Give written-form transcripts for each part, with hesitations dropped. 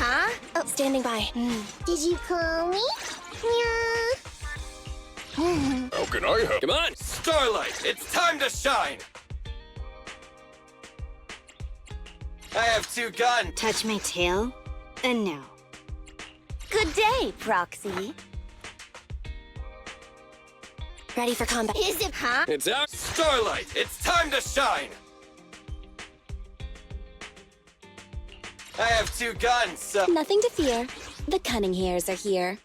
Huh? Oh, standing by. Did you call me? Yeah. How can I help? Come on! Starlight, it's time to shine! I have 2 guns. Touch my tail, and no. Good day, Proxy. Ready for combat. Is it, huh? It's out. Starlight, it's time to shine! I have 2 guns, so... Nothing to fear. The cunning hairs are here.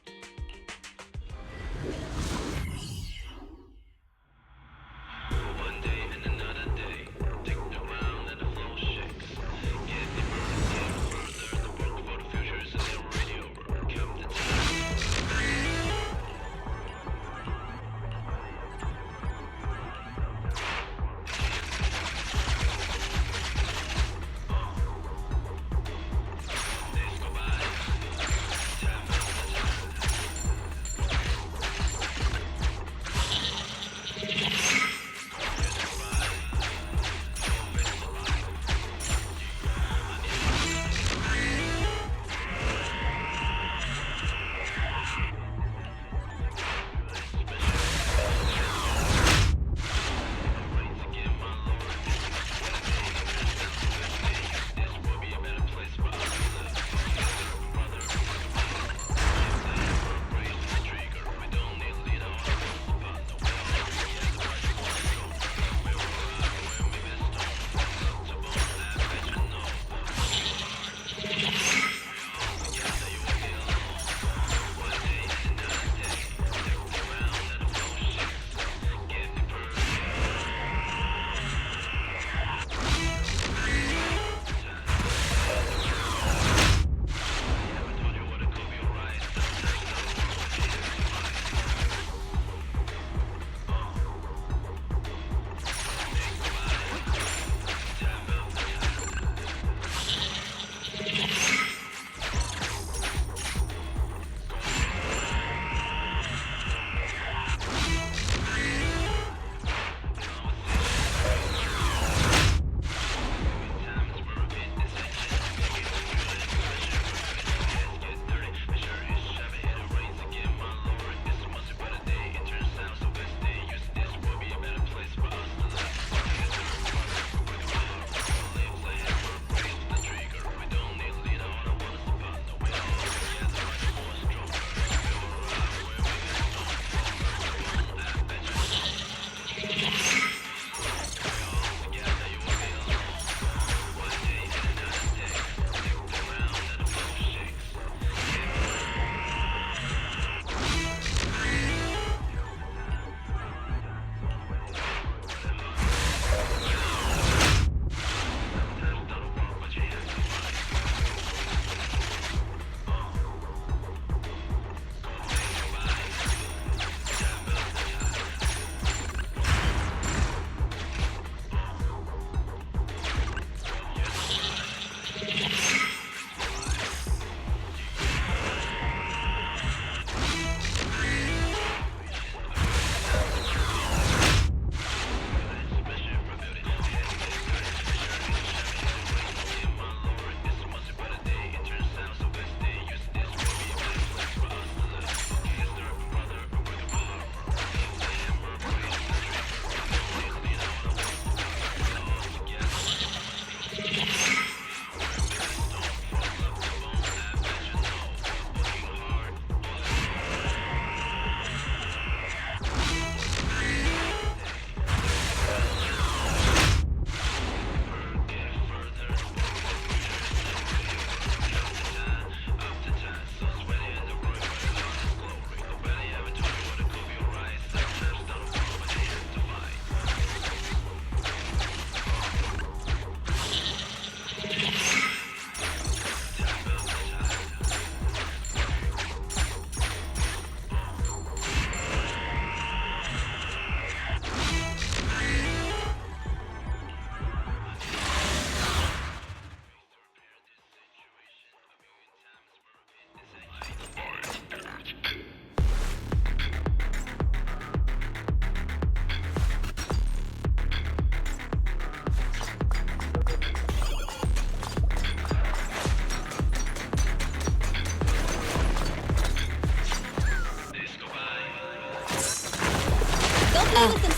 No problem.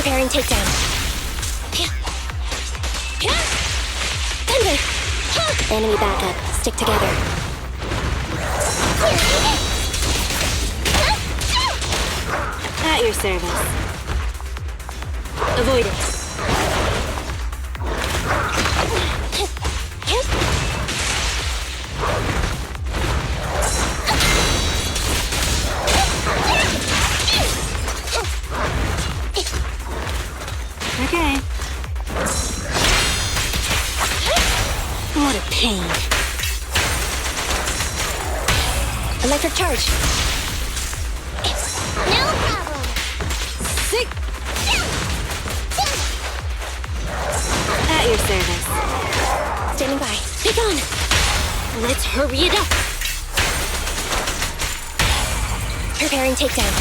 Preparing takedown. Thunder! Enemy backup. Stick together. At your service. Avoid it. Okay. What a pain. Electric charge. No problem. Sick. At your service. Standing by. Be gone! Let's hurry it up. Preparing takedown.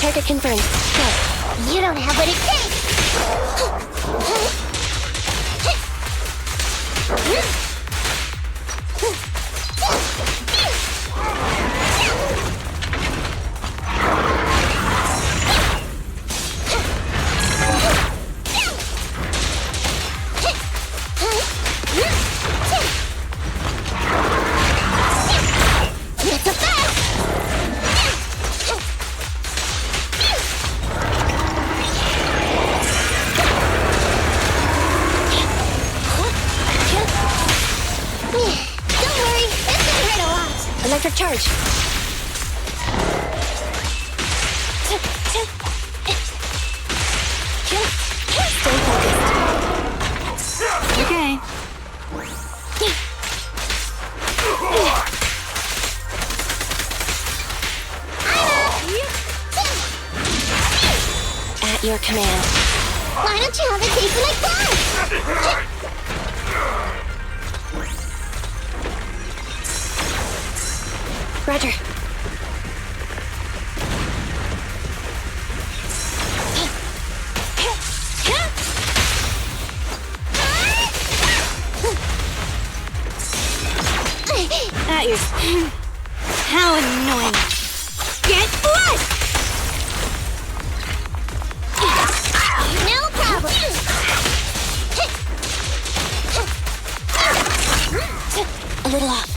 Target confirmed. Go. You don't have what it takes. That's a fast. Don't worry, it's gonna hurt a lot. Electric charge. Stay focused. Okay. At your command. Why don't you have a taste of my blood? Roger. At your... How annoying. Get blood! No problem. A little off.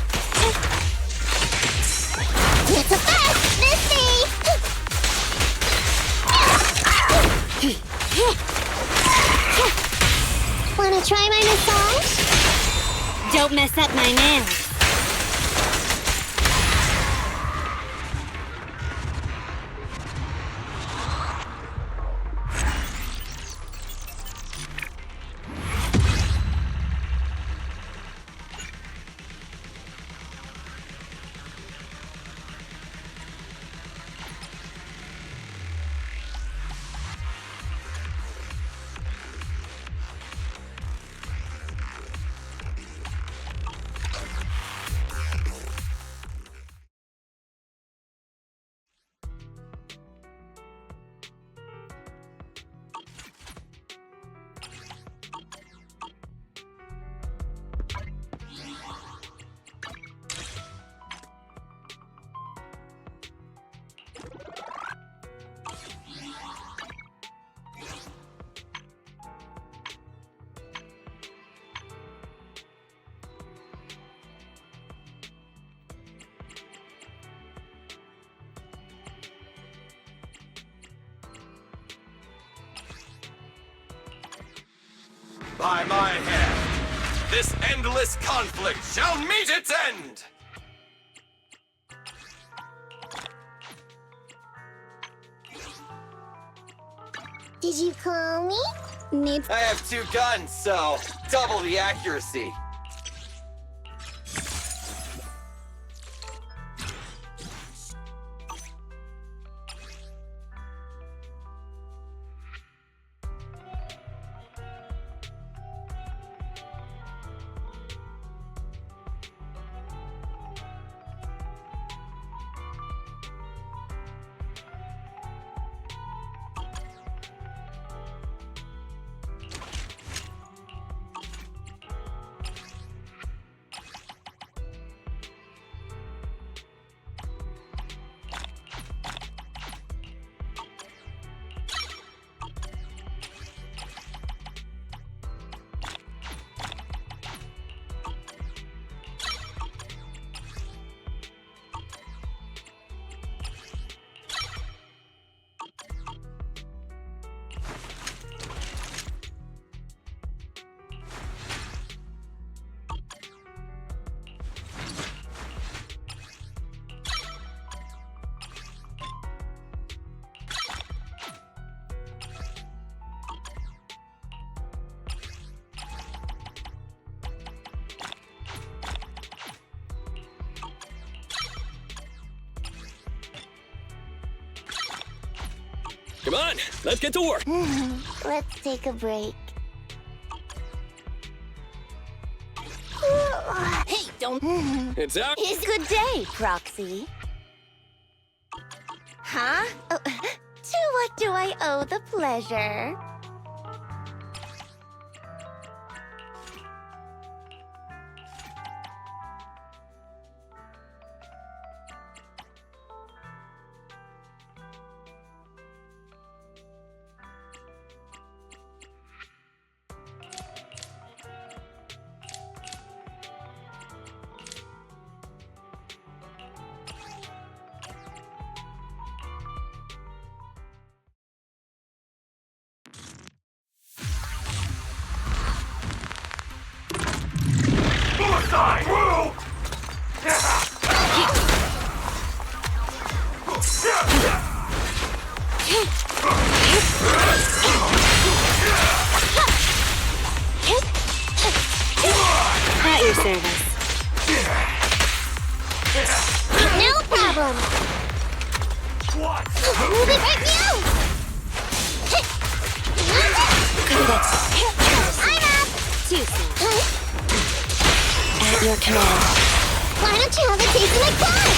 It's a fast, Missy. Wanna try my massage? Don't mess up my nails. By my hand, this endless conflict shall meet its end! Did you call me? Need I have 2 guns, so double the accuracy. Come on, let's get to work. Let's take a break. Hey, don't. It's out. It's a good day, Proxy. Huh? Oh, to what do I owe the pleasure? Suicide! At your service. No problem. What? Moving right now. I'm up. Too soon. At your command. Why don't you have a taste of my blood?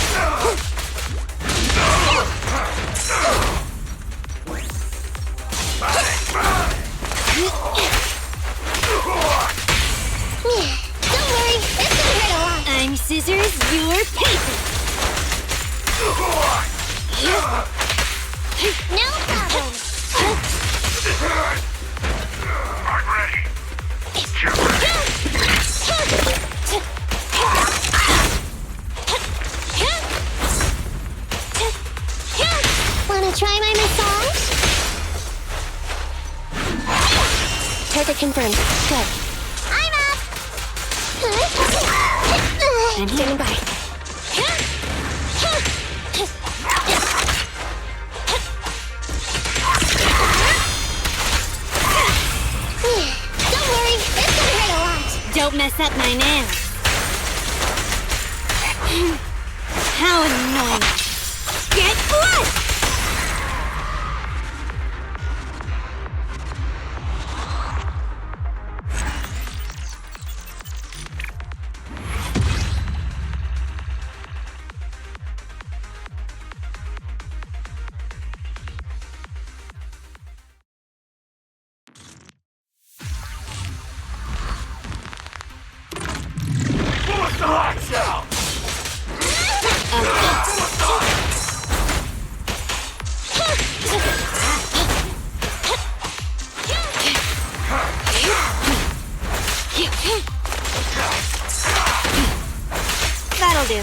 Don't worry, it's gonna hurt a lot. I'm scissors, you're paper. No problem. I'm ready. Wanna try my massage? Target confirmed. Good. I'm up. I'm standing by. Don't worry, it's gonna hurt a lot. Don't mess up my nails. How annoying. Get blood! Lights out! That'll do.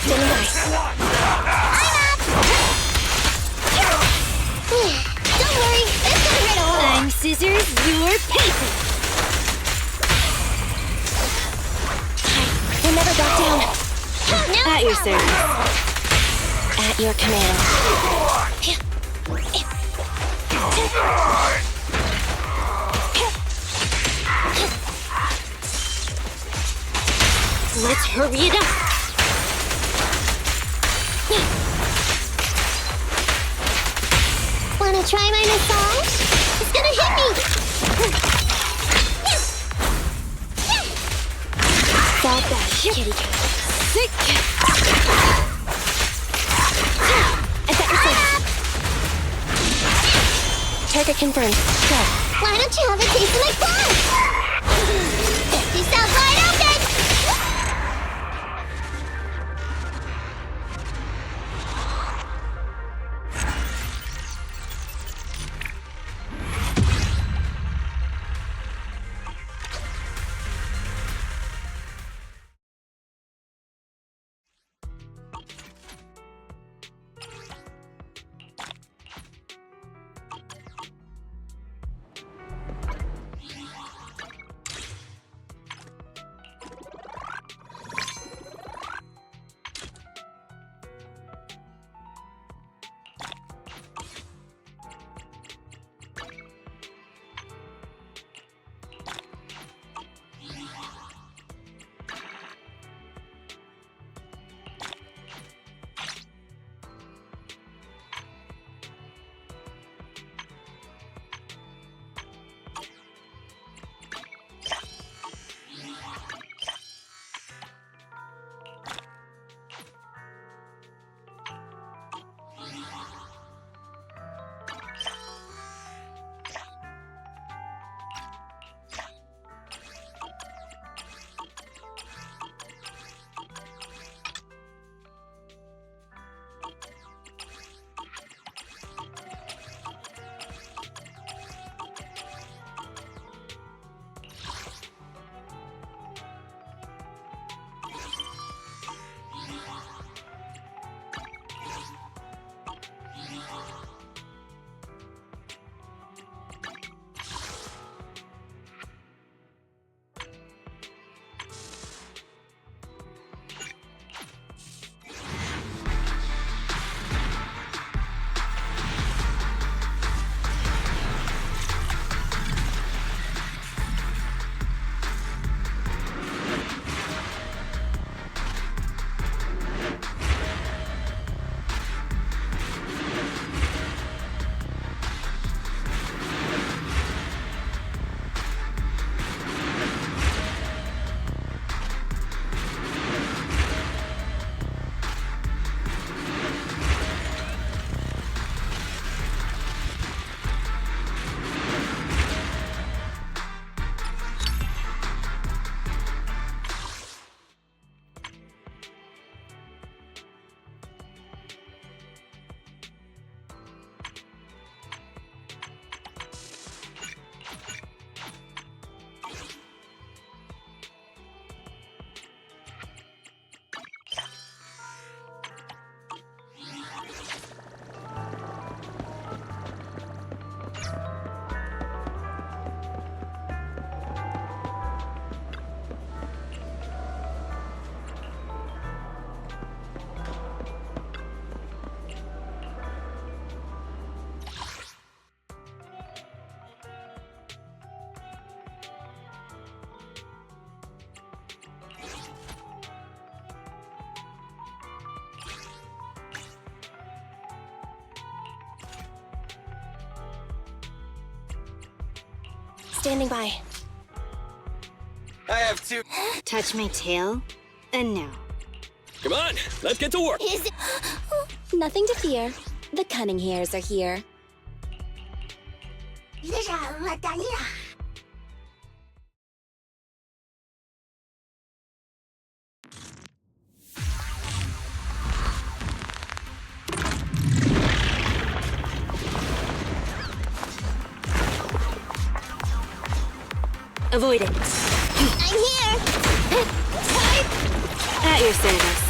Standing by. Don't worry, it's gonna hurt a lot. I'm Scissors your paper. We'll never back down. At your service. At your command. Let's hurry it up. Wanna try my massage? It's gonna hit me! Fall back, kitty cat. Sick. I got your face. Target confirmed. Go. Why don't you have a taste of my blood? Get yourself wide open! Standing by. I have two. Touch my tail, and no. Come on, let's get to work. Is it? Nothing to fear. The cunning hairs are here. Avoid it. I'm here! At your service.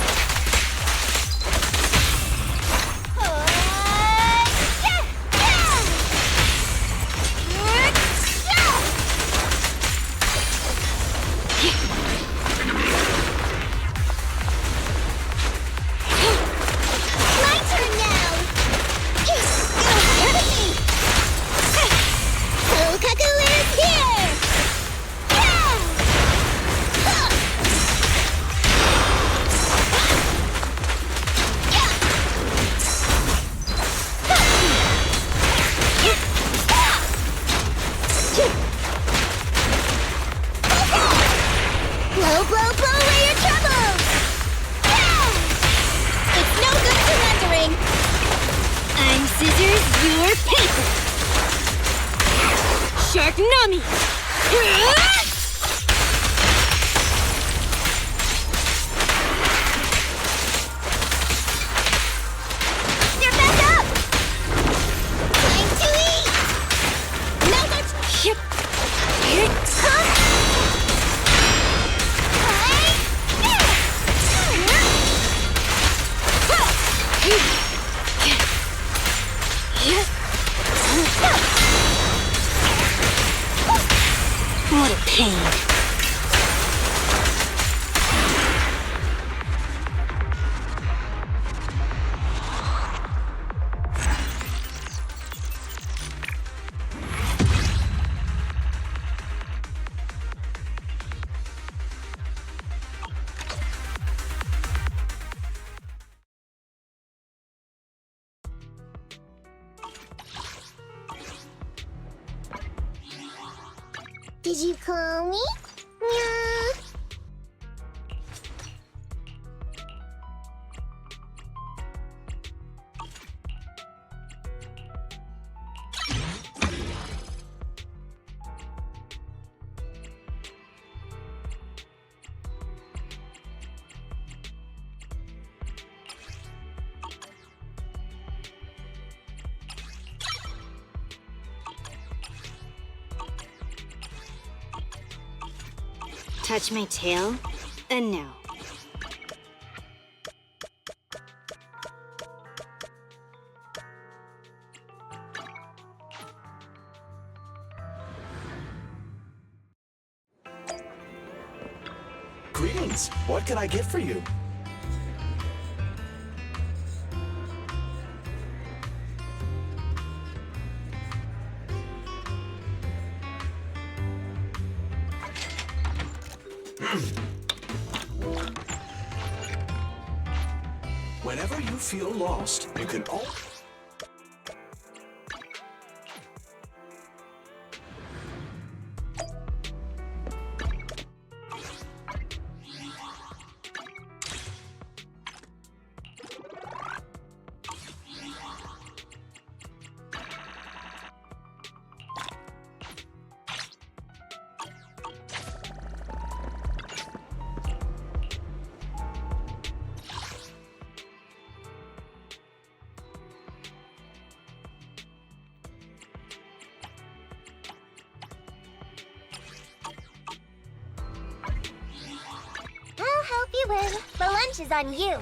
Your paper! Shark Nami! They're back up! Time to eat! Now that's Ship! What a pain. Did you call me? Meow. Touch my tail, and no. Greetings. What can I get for you? Whenever you feel lost, you can I'll help you win. The lunch is on you.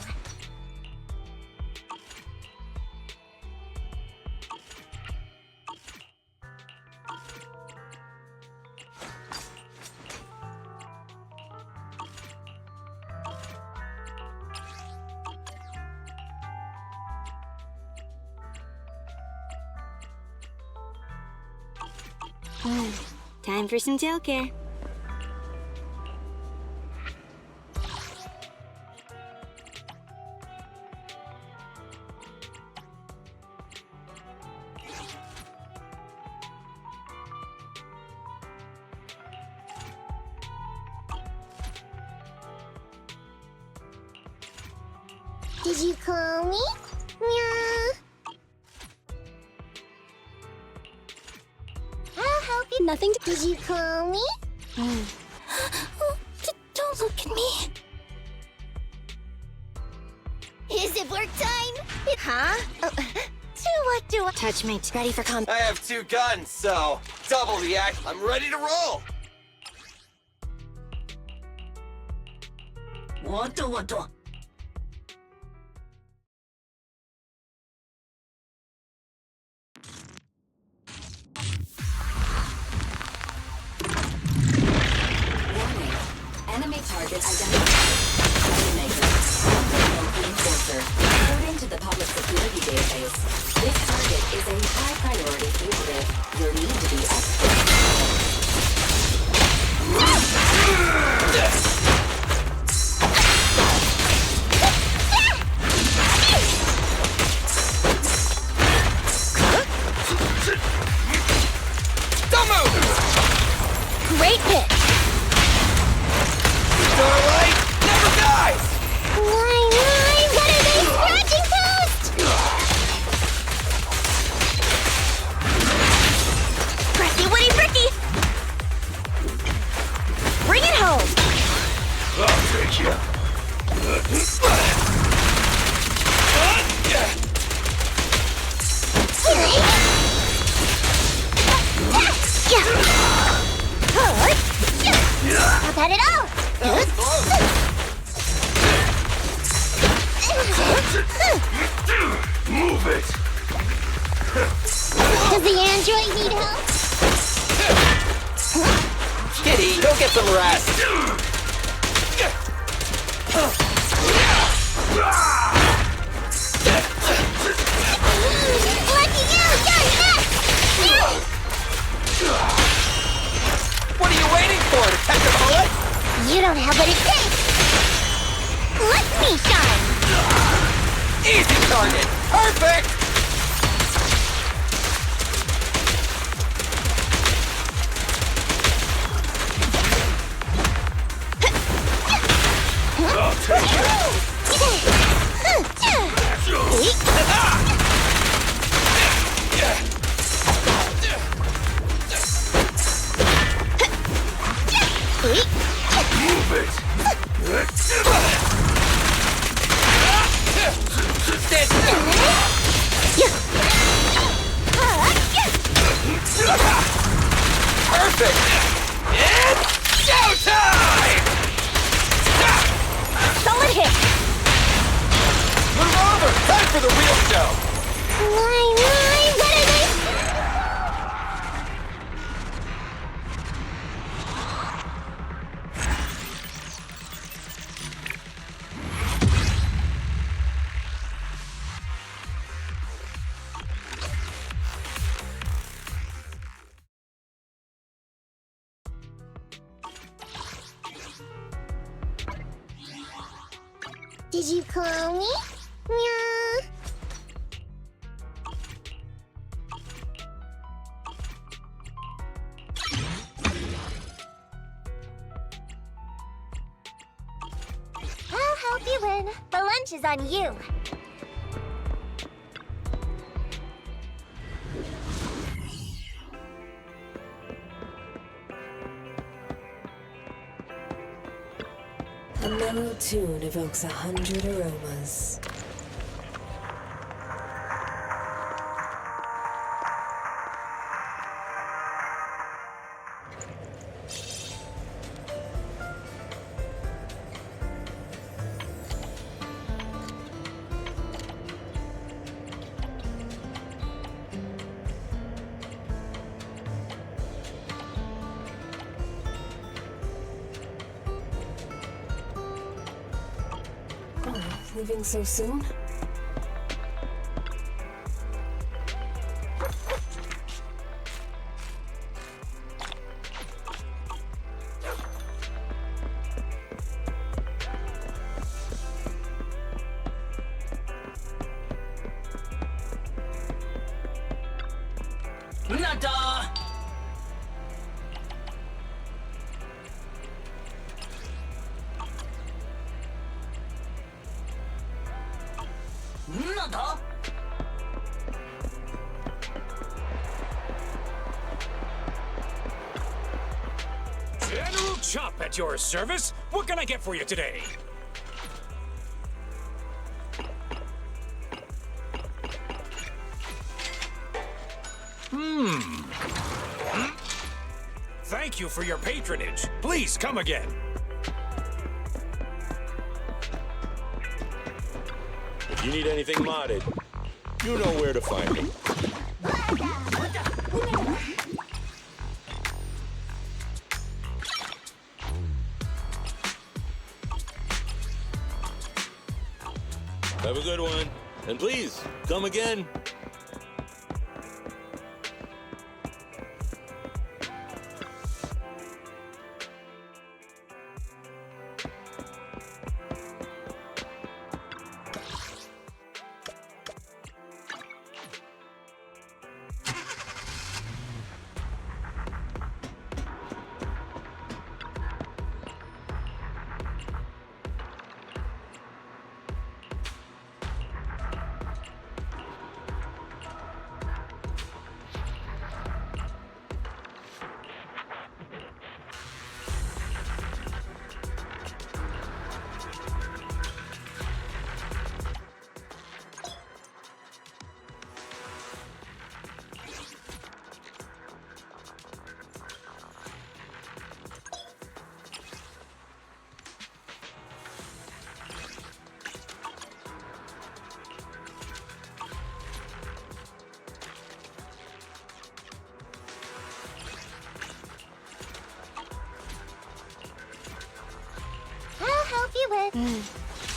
Time for some tail care. Did you call me? Meow. I'll help you. nothing to. Did you call me? Don't look at me. Is it work time? Huh? Do I? Touch my Ready for I have 2 guns, so double the act. I'm ready to roll. What? Enemy target identified. Troublemaker. Enforcer. According to the public security database, this target is a high priority fugitive. You'll need to be Don't move! Great hit. Starlight! had it all! Move it! Does the android need help? Kitty, go get some rest. Lucky you! You're next! What are you waiting for? To catch a bullet? You don't have what it takes! Let me shine! Easy target. Perfect. I'll take it! Move it! Stand still. Perfect. It's showtime. Solid hit! Move over. Time for the real show. My, what are they? Did you call me? Meow. I'll help you win. The lunch is on you. A mellow tune evokes 100 aromas. Leaving so soon? Nada. Nada. General Chop at your service. What can I get for you today? Thank you for your patronage. Please come again. If you need anything modded, you know where to find me. Have a good one. And please, come again.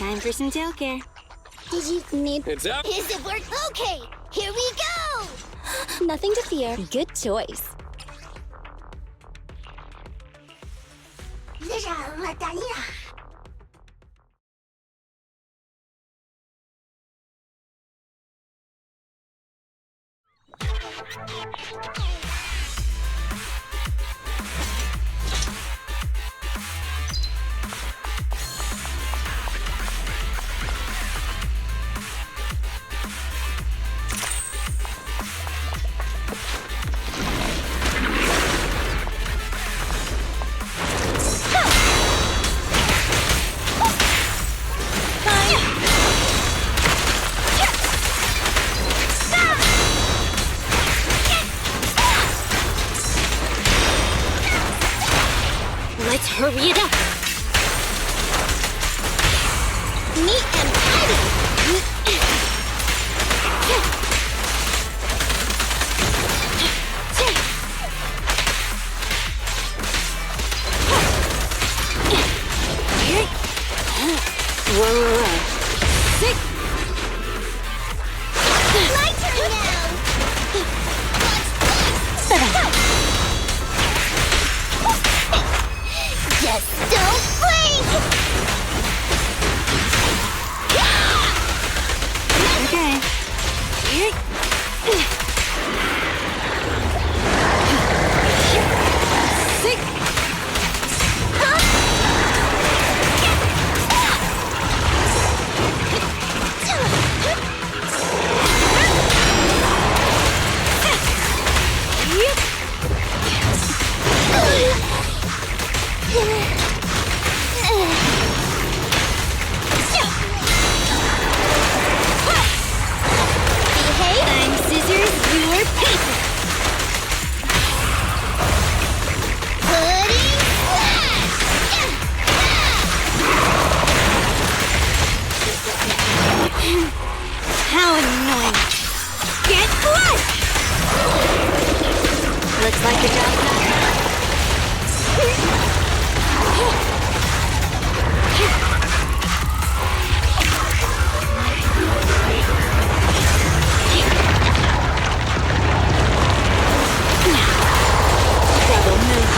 Time for some tail care. Did you need? It's up. Is it work? Okay, here we go. Nothing to fear. Good choice. Let's hurry it up. Neat and tidy. Whoa. Sick. My turn now. Just don't blink. Okay. Sick. Behave. I'm scissors, you're paper. Pudding splash. How annoying. Get blood! Looks like the job's not done. Trouble move.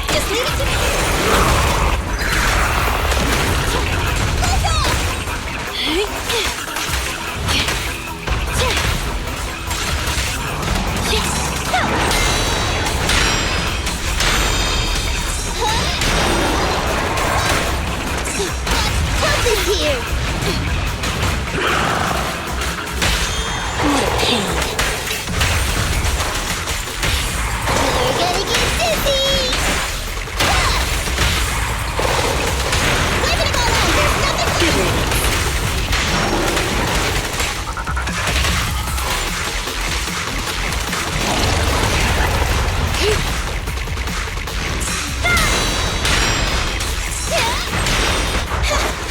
Just leave it to me. What's here? What a pain. You're gonna get dizzy. Waving them all out. There's nothing to it.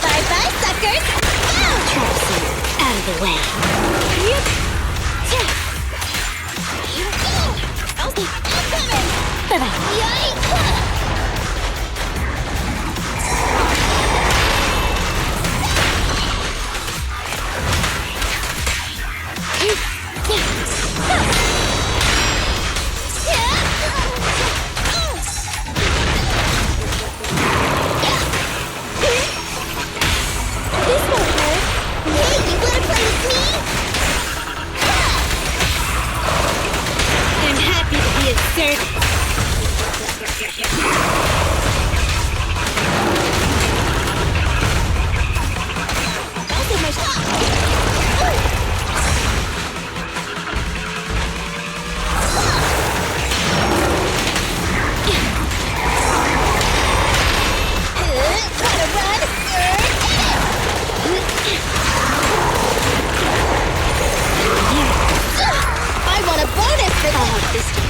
Bye-bye, suckers. Go! Trap suit, out of the way. I'm coming. Bye-bye. Yikes! This won't hurt. Hey, you wanna play with me? I'm happy to be of service. I'll give my shot. Gotta run. I want a bonus for I'll that. help this time.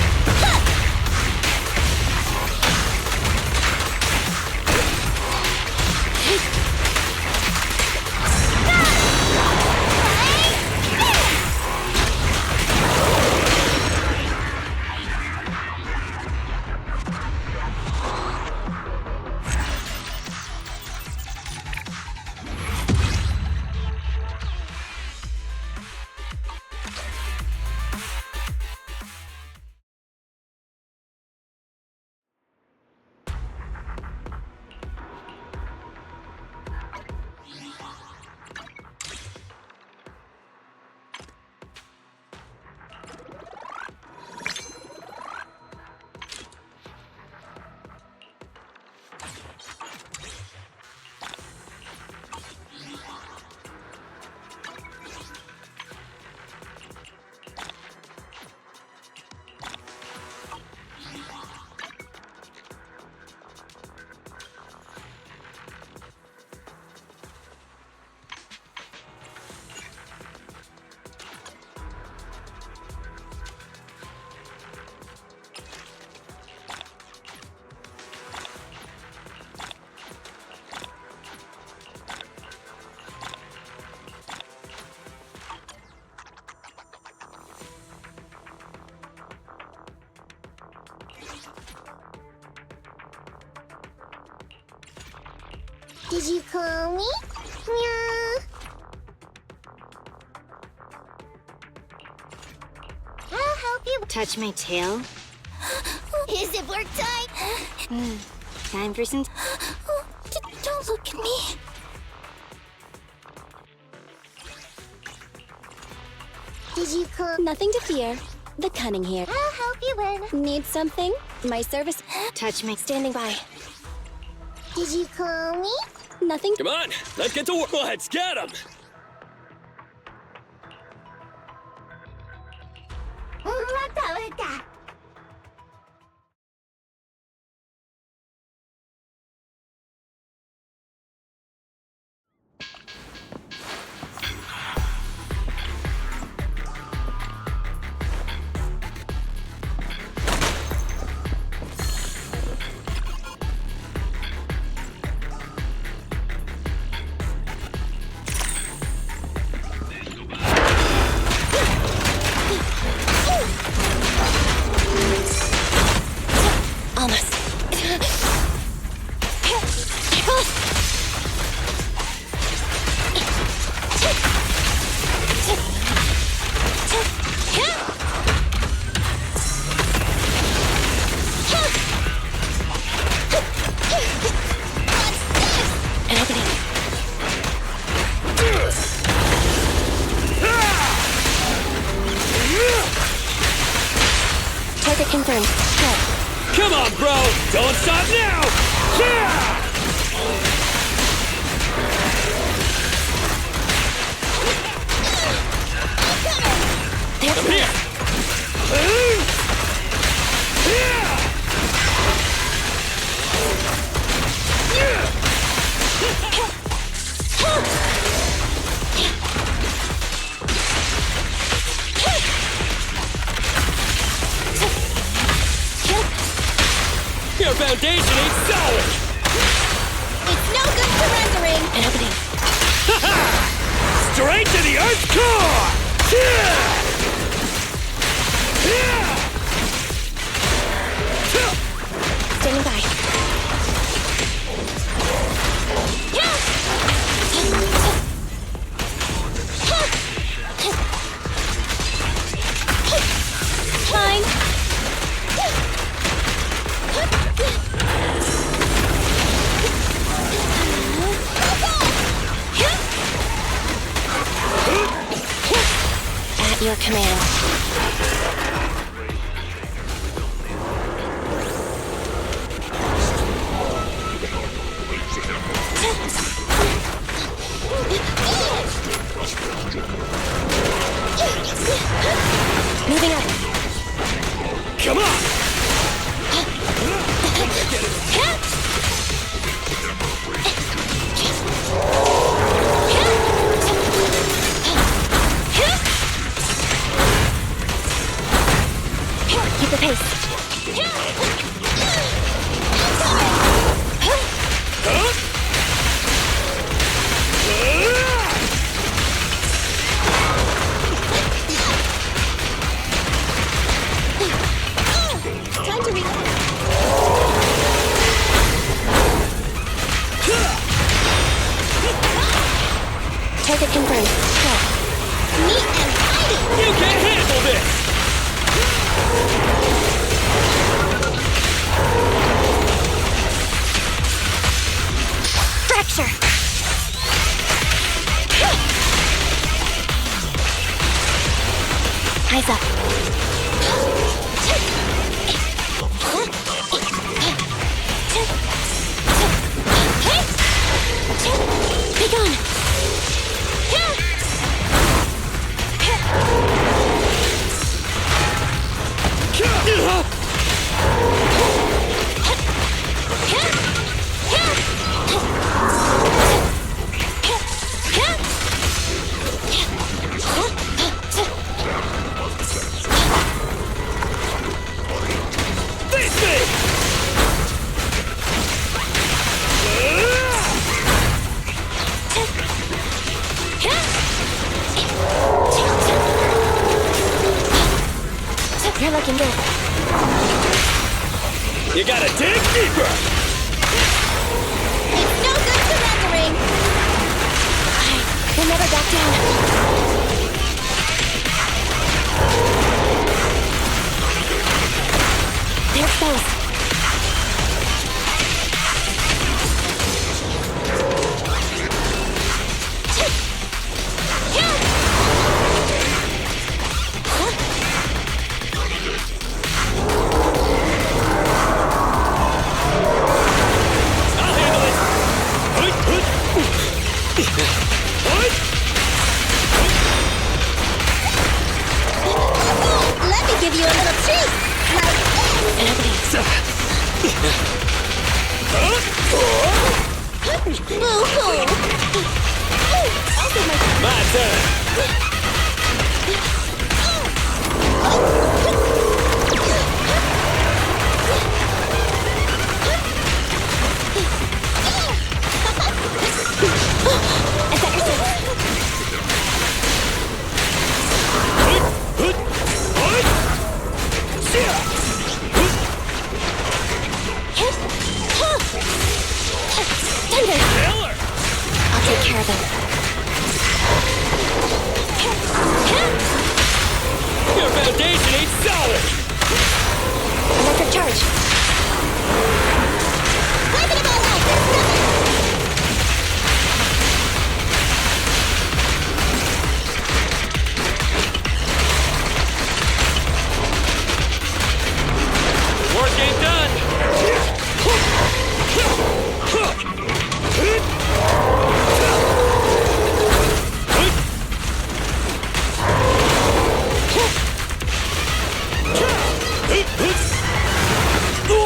Did you call me? Meow. I'll help you. Touch my tail. Is it work time? Time for some. Don't look at me. Did you call? Nothing to fear. The cunning here. I'll help you win. Need something? My service. Touch my. Standing by. Did you call me? Nothing. Come on, let's get to work. Let's get him. Almost. An opening. Target confirmed. Good. Come on, bro! Don't stop now! Yeah! There's I'm here! Your foundation ain't solid! It's no good surrendering. An opening. Straight to the Earth's core! Standing by. Fine. At your command. Moving up. Come on! Keep the pace. Time to reload. Target confirmed. Go. Meet and fighting. You can't handle this! Fracture. Eyes up. Be gone. Face me! You're looking good. You gotta dig deeper! It's no good surrendering. coming! We'll never back down. They're exposed. Let me give you a little treat! Like this! Boo-hoo! My turn. I'll take care of them. Your foundation ain't solid. Electric charge. Wiping them all out! There's nothing! Work ain't done.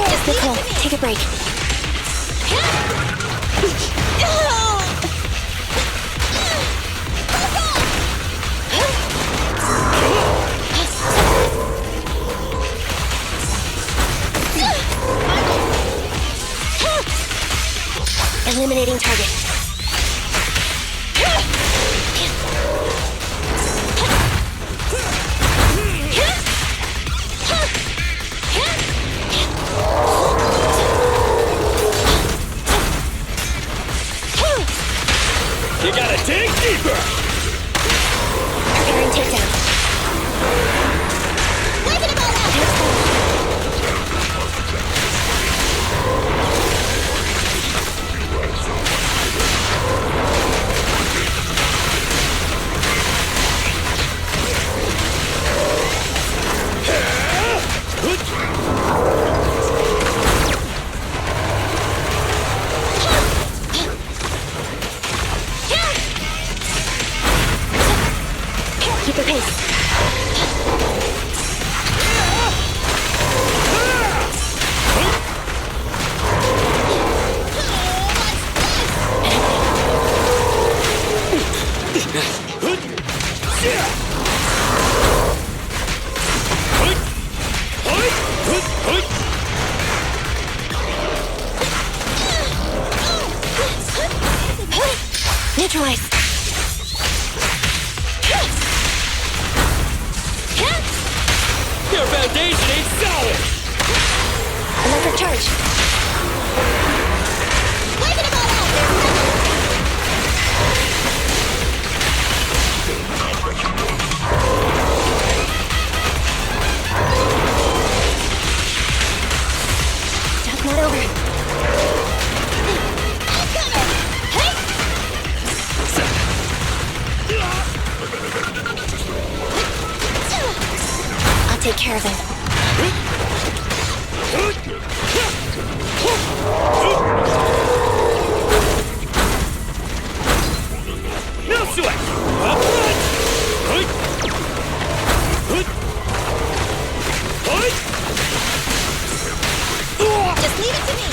Just Nicole, take a break. Eliminating target. You gotta dig deeper. Preparing takedown. Wiping them all out! Keep the pace. Neutralize. Your foundation ain't solid. Electric charge. Wiping them all out! There's nothing! Job's not over. I'm coming! Hey! I'll take care of them. No sweat. Just leave it to me!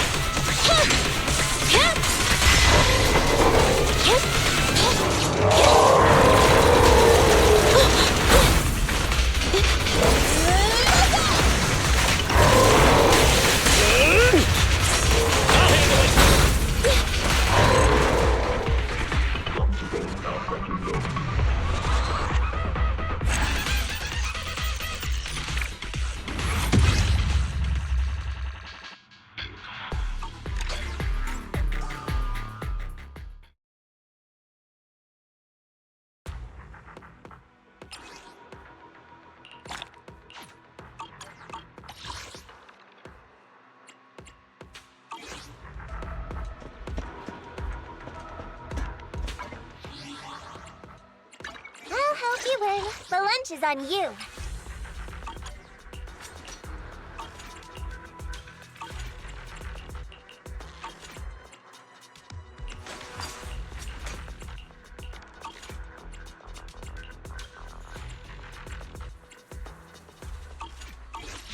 Catgirl, the lunch is on you.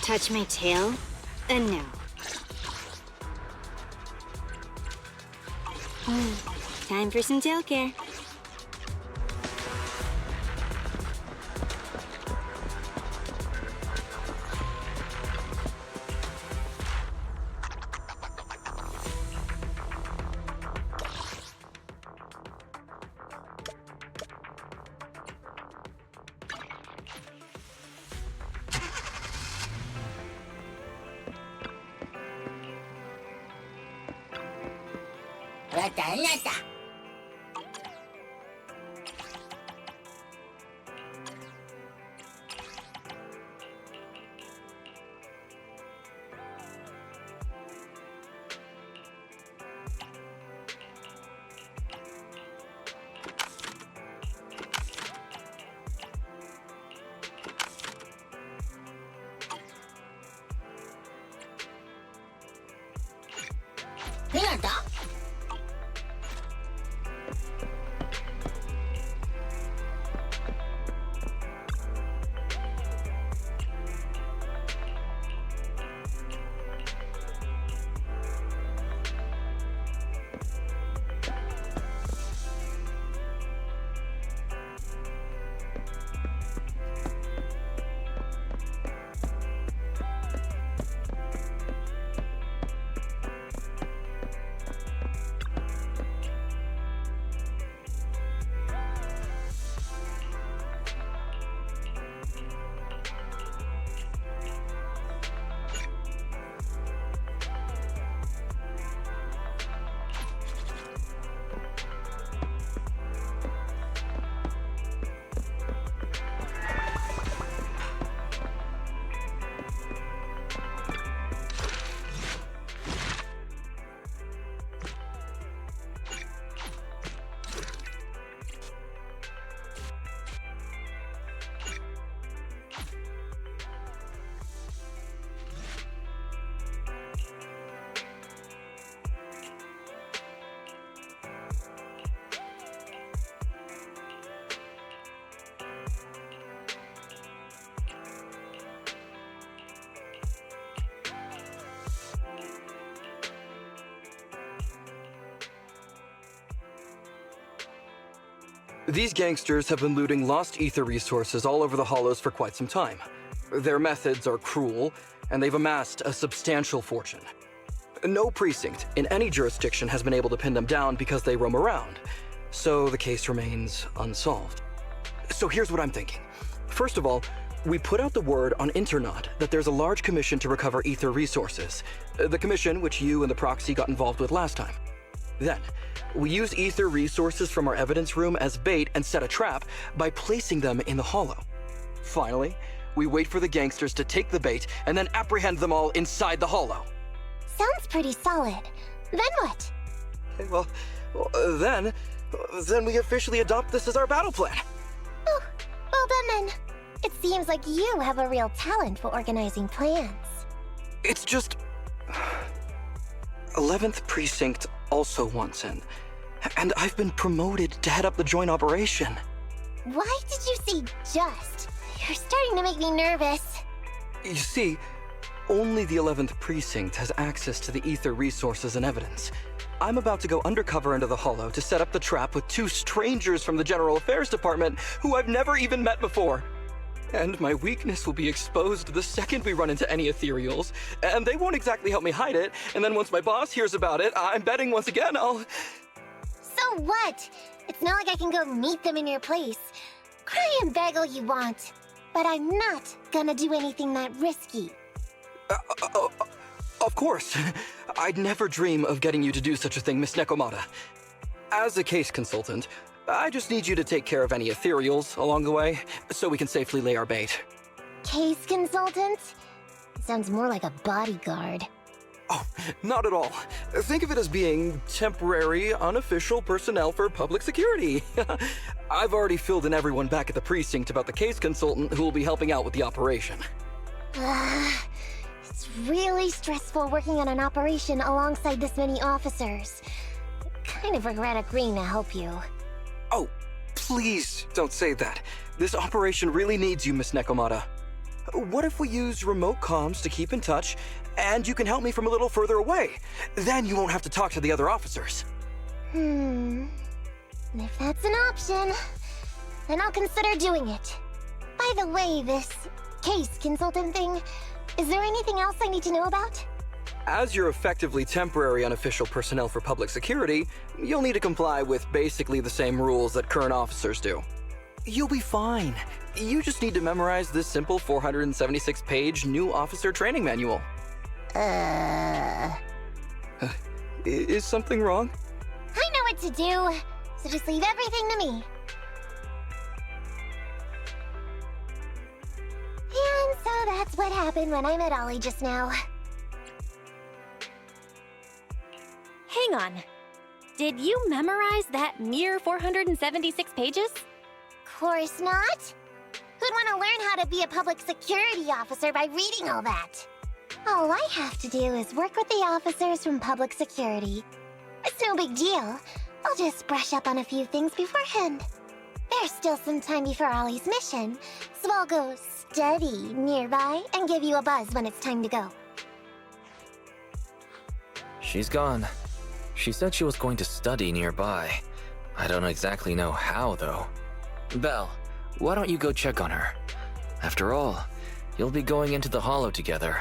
Touch my tail? No. Time for some tail care. These gangsters have been looting lost ether resources all over the hollows for quite some time. Their methods are cruel, and they've amassed a substantial fortune. No precinct in any jurisdiction has been able to pin them down because they roam around, so the case remains unsolved. So here's what I'm thinking. First of all, we put out the word on Internet that there's a large commission to recover ether resources, the commission which you and the proxy got involved with last time. Then, we use ether resources from our evidence room as bait and set a trap by placing them in the hollow. Finally, we wait for the gangsters to take the bait and then apprehend them all inside the hollow. Sounds pretty solid. Then what? Okay, well, then we officially adopt this as our battle plan. Oh, well done then. It seems like you have a real talent for organizing plans. It's just 11th Precinct also wants in, and I've been promoted to head up the joint operation. Why did you say just? You're starting to make me nervous. You see, only the 11th Precinct has access to the ether resources and evidence. I'm about to go undercover into the hollow to set up the trap with two strangers from the General Affairs Department who I've never even met before. And my weakness will be exposed the second we run into any ethereals, and they won't exactly help me hide it, and then once my boss hears about it, I'm betting once again I'll... So what? It's not like I can go meet them in your place. Cry and beg all you want, but I'm not gonna do anything that risky. Of course. I'd never dream of getting you to do such a thing, Miss Nekomata. As a case consultant, I just need you to take care of any ethereals along the way, so we can safely lay our bait. Case consultant? Sounds more like a bodyguard. Oh, not at all. Think of it as being temporary, unofficial personnel for public security. I've already filled in everyone back at the precinct about the case consultant who will be helping out with the operation. It's really stressful working on an operation alongside this many officers. Kind of regret agreeing to help you. Oh, please don't say that. This operation really needs you, Miss Nekomata. What if we use remote comms to keep in touch, and you can help me from a little further away? Then you won't have to talk to the other officers. If that's an option, then I'll consider doing it. By the way, this case consultant thing, is there anything else I need to know about? As you're effectively temporary unofficial personnel for public security, you'll need to comply with basically the same rules that current officers do. You'll be fine. You just need to memorize this simple 476-page new officer training manual. Is something wrong? I know what to do, so just leave everything to me. And so that's what happened when I met Ollie just now. Hang on. Did you memorize that mere 476 pages? Course not. Who'd want to learn how to be a public security officer by reading all that? All I have to do is work with the officers from public security. It's no big deal. I'll just brush up on a few things beforehand. There's still some time before Ollie's mission, so I'll go study nearby and give you a buzz when it's time to go. She's gone. She said she was going to study nearby. I don't exactly know how, though. Belle, why don't you go check on her? After all, you'll be going into the Hollow together,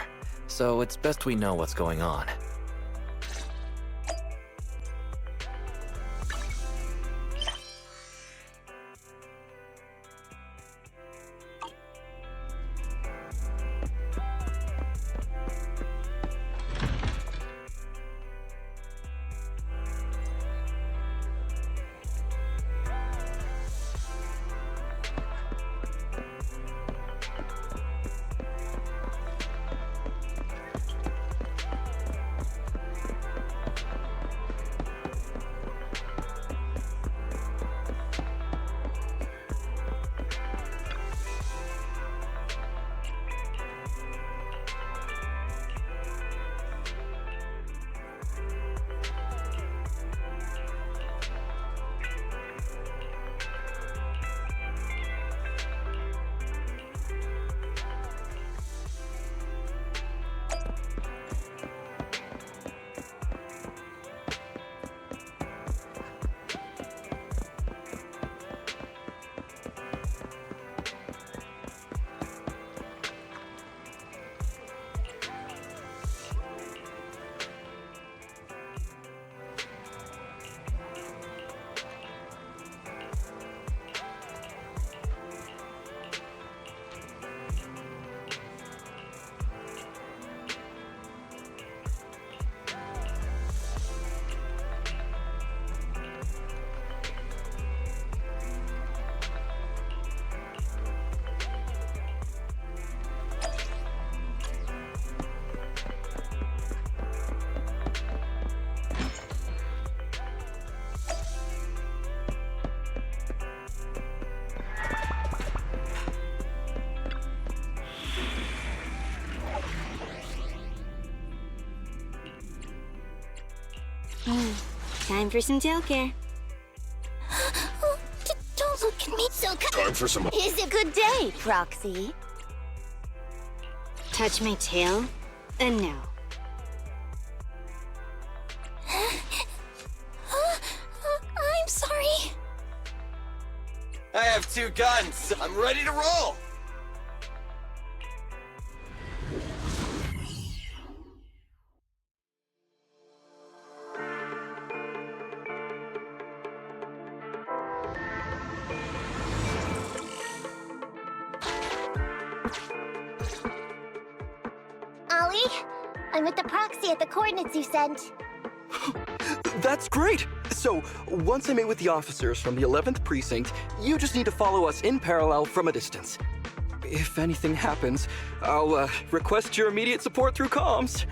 so it's best we know what's going on. Time for some tail care. Don't look at me so Time for some... Is it a good day, Proxy? Touch my tail? No. I'm sorry. I have 2 guns. I'm ready to roll. Ollie, I'm with the Proxy at the coordinates you sent. That's great! So, once I meet with the officers from the 11th Precinct, you just need to follow us in parallel from a distance. If anything happens, I'll request your immediate support through comms.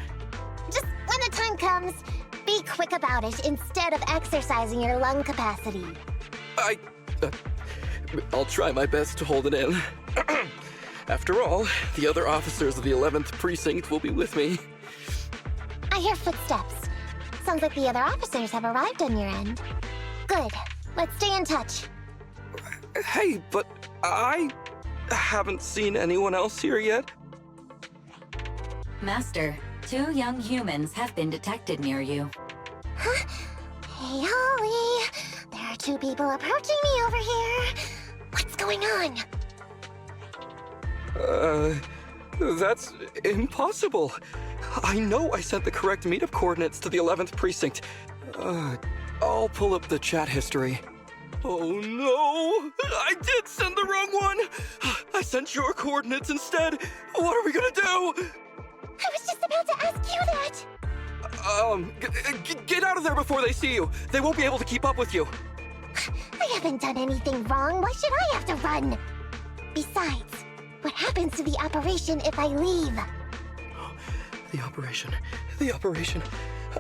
Just When the time comes, be quick about it instead of exercising your lung capacity. I'll try my best to hold it in. After all, the other officers of the 11th Precinct will be with me. I hear footsteps. Sounds like the other officers have arrived on your end. Good. Let's stay in touch. Hey, but I haven't seen anyone else here yet. Master, 2 young humans have been detected near you. Huh? Hey, Holly. There are 2 people approaching me over here. What's going on? That's impossible. I know I sent the correct meetup coordinates to the 11th Precinct. I'll pull up the chat history. Oh no! I did send the wrong one! I sent your coordinates instead! What are we gonna do? I was just about to ask you that! Get out of there before they see you! They won't be able to keep up with you! I haven't done anything wrong. Why should I have to run? Besides, what happens to the operation if I leave? The operation.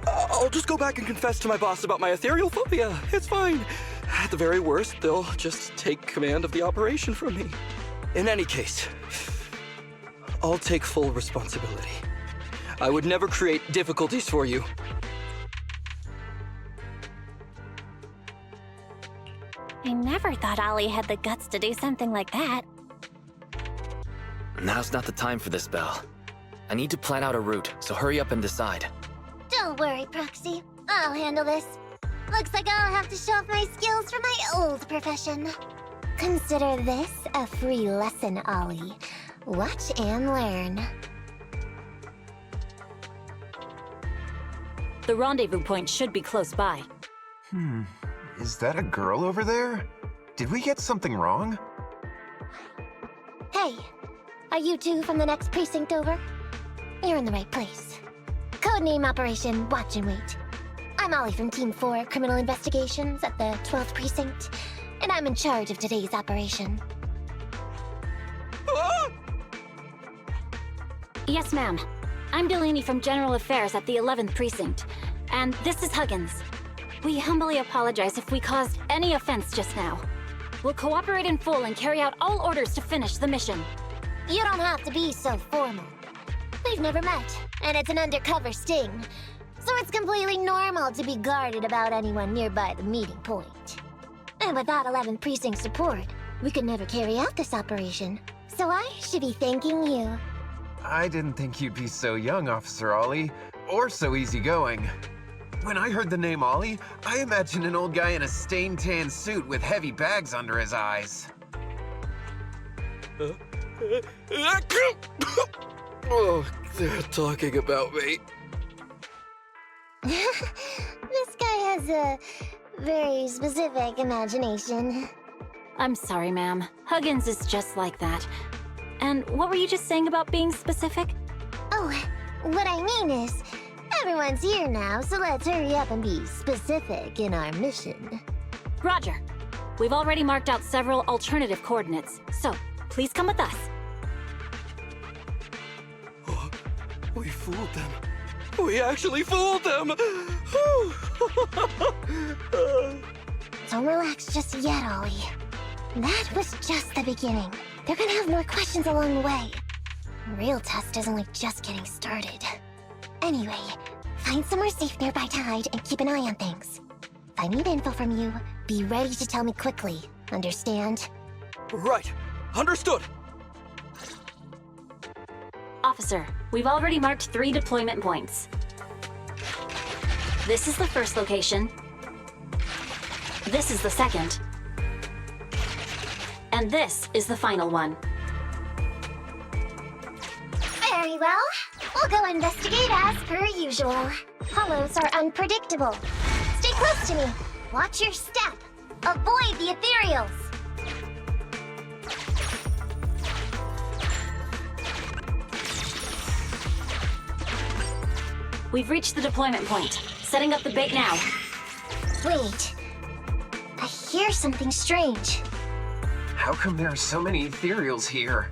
I'll just go back and confess to my boss about my ethereal phobia. It's fine. At the very worst, they'll just take command of the operation from me. In any case, I'll take full responsibility. I would never create difficulties for you. I never thought Ollie had the guts to do something like that. Now's not the time for this, Belle. I need to plan out a route, so hurry up and decide. Don't worry, Proxy. I'll handle this. Looks like I'll have to show off my skills from my old profession. Consider this a free lesson, Ollie. Watch and learn. The rendezvous point should be close by. Is that a girl over there? Did we get something wrong? Hey, are you 2 from the next precinct over? You're in the right place. Codename Operation Watch and Wait. I'm Ollie from Team 4 Criminal Investigations at the 12th Precinct, and I'm in charge of today's operation. Yes, ma'am. I'm Delaney from General Affairs at the 11th Precinct, and this is Huggins. We humbly apologize if we caused any offense just now. We'll cooperate in full and carry out all orders to finish the mission. You don't have to be so formal. We've never met, and it's an undercover sting, so it's completely normal to be guarded about anyone nearby the meeting point. And without 11th Precinct support, we could never carry out this operation, so I should be thanking you. I didn't think you'd be so young, Officer Ollie, or so easygoing. When I heard the name Ollie, I imagined an old guy in a stained tan suit with heavy bags under his eyes. Oh, they're talking about me. This guy has a very specific imagination. I'm sorry, ma'am. Huggins is just like that. And what were you just saying about being specific? Oh, what I mean is, everyone's here now, so let's hurry up and be specific in our mission. Roger. We've already marked out several alternative coordinates, so please come with us. Oh, we fooled them. We actually fooled them! Don't relax just yet, Ollie. That was just the beginning. They're gonna have more questions along the way. The real test is only just getting started. Anyway, find somewhere safe nearby to hide and keep an eye on things. If I need info from you, be ready to tell me quickly. Understand? Right. Understood. Officer, we've already marked 3 deployment points. This is the first location. This is the second. And this is the final one. Very well. We'll go investigate as per usual. Hollows are unpredictable. Stay close to me. Watch your step. Avoid the ethereals. We've reached the deployment point. Setting up the bait now. Wait. I hear something strange. How come there are so many ethereals here?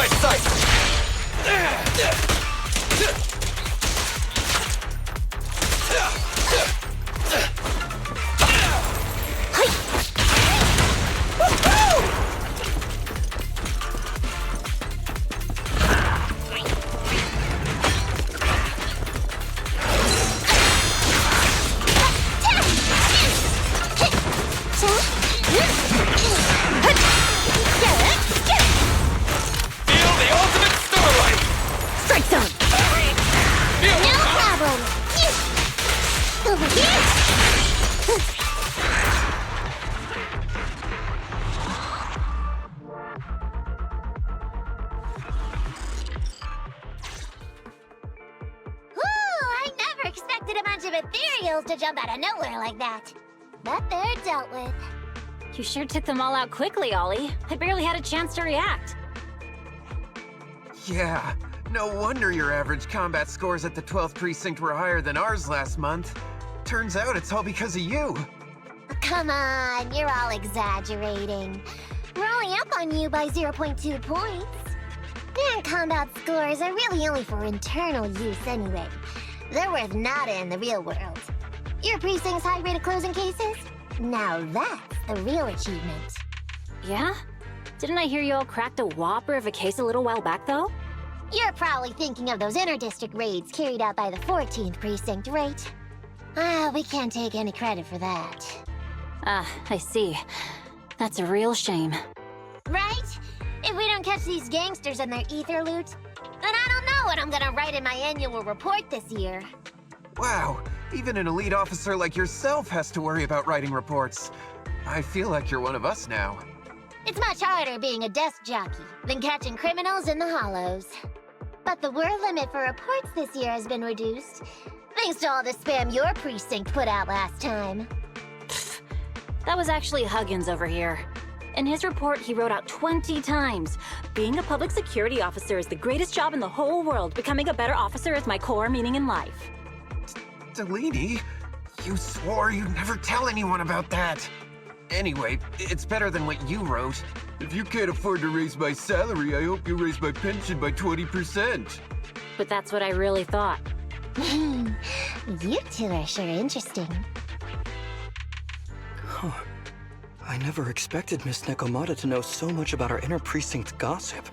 my sight! Feel the ultimate starlight! Strike zone! No problem! Over here! I never expected a bunch of ethereals to jump out of nowhere like that. But they're dealt with. You sure took them all out quickly, Ollie. I barely had a chance to react. Yeah, no wonder your average combat scores at the 12th precinct were higher than ours last month. Turns out it's all because of you. Come on, you're all exaggerating. We're only up on you by 0.2 points. And combat scores are really only for internal use anyway. They're worth nada in the real world. Your precinct's high rate of closing cases? Now that's the real achievement. Yeah? Didn't I hear you all cracked a whopper of a case a little while back, though? You're probably thinking of those inter-district raids carried out by the 14th precinct, right? We can't take any credit for that. I see. That's a real shame. Right? If we don't catch these gangsters and their ether loot, then I don't know what I'm gonna write in my annual report this year. Wow, even an elite officer like yourself has to worry about writing reports. I feel like you're one of us now. It's much harder being a desk jockey than catching criminals in the hollows. But the word limit for reports this year has been reduced, thanks to all the spam your precinct put out last time. That was actually Huggins over here. In his report, he wrote out 20 times. Being a public security officer is the greatest job in the whole world. Becoming a better officer is my core meaning in life. Delaney, you swore you'd never tell anyone about that. Anyway, it's better than what you wrote. If you can't afford to raise my salary, I hope you raise my pension by 20%. But that's what I really thought. You two are sure interesting. Huh. I never expected Miss Nekomata to know so much about our inter-precinct gossip.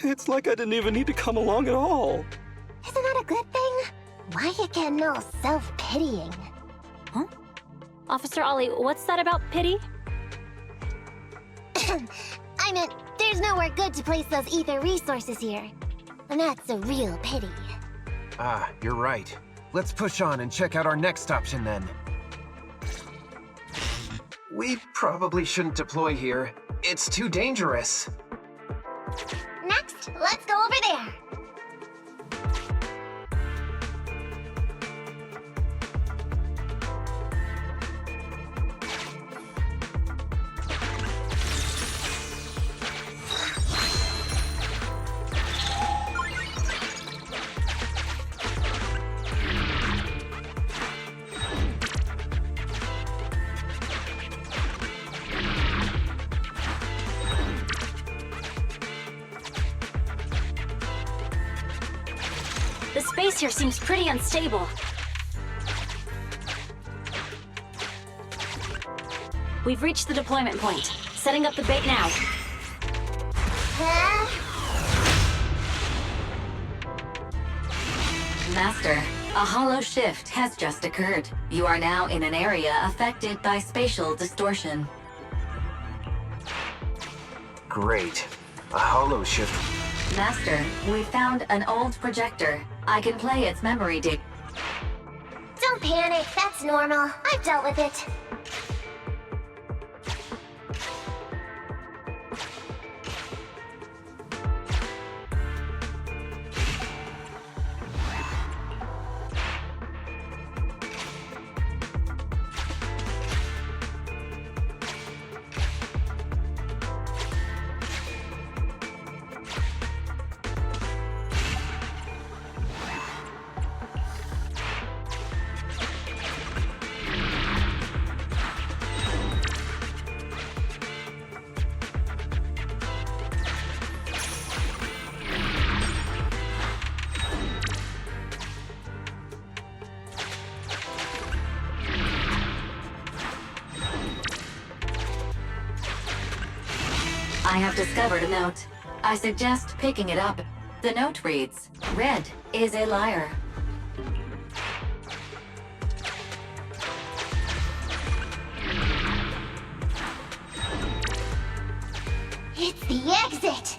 It's like I didn't even need to come along at all. Isn't that a good thing? Why you getting all self-pitying? Huh? Officer Ollie, what's that about pity? I meant, there's nowhere good to place those ether resources here. And that's a real pity. Ah, you're right. Let's push on and check out our next option then. We probably shouldn't deploy here. It's too dangerous. Next, let's go over there. The space here seems pretty unstable. We've reached the deployment point. Setting up the bait now. Master, a hollow shift has just occurred. You are now in an area affected by spatial distortion. Great. A hollow shift. Master, we found an old projector. I can play its memory data. Don't panic, that's normal. I've dealt with it. have discovered a note. I suggest picking it up. The note reads, Red is a liar. It's the exit!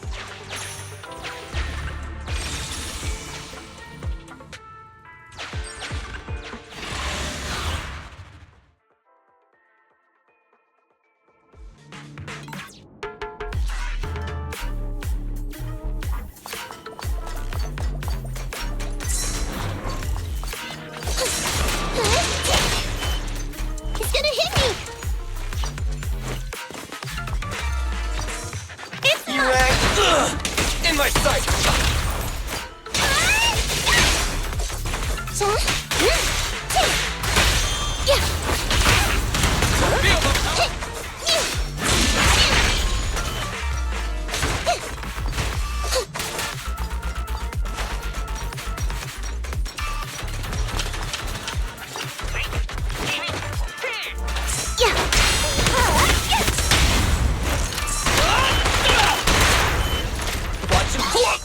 It's gonna hit me! It's not! In my sight! Feel the power! Watch him pull up!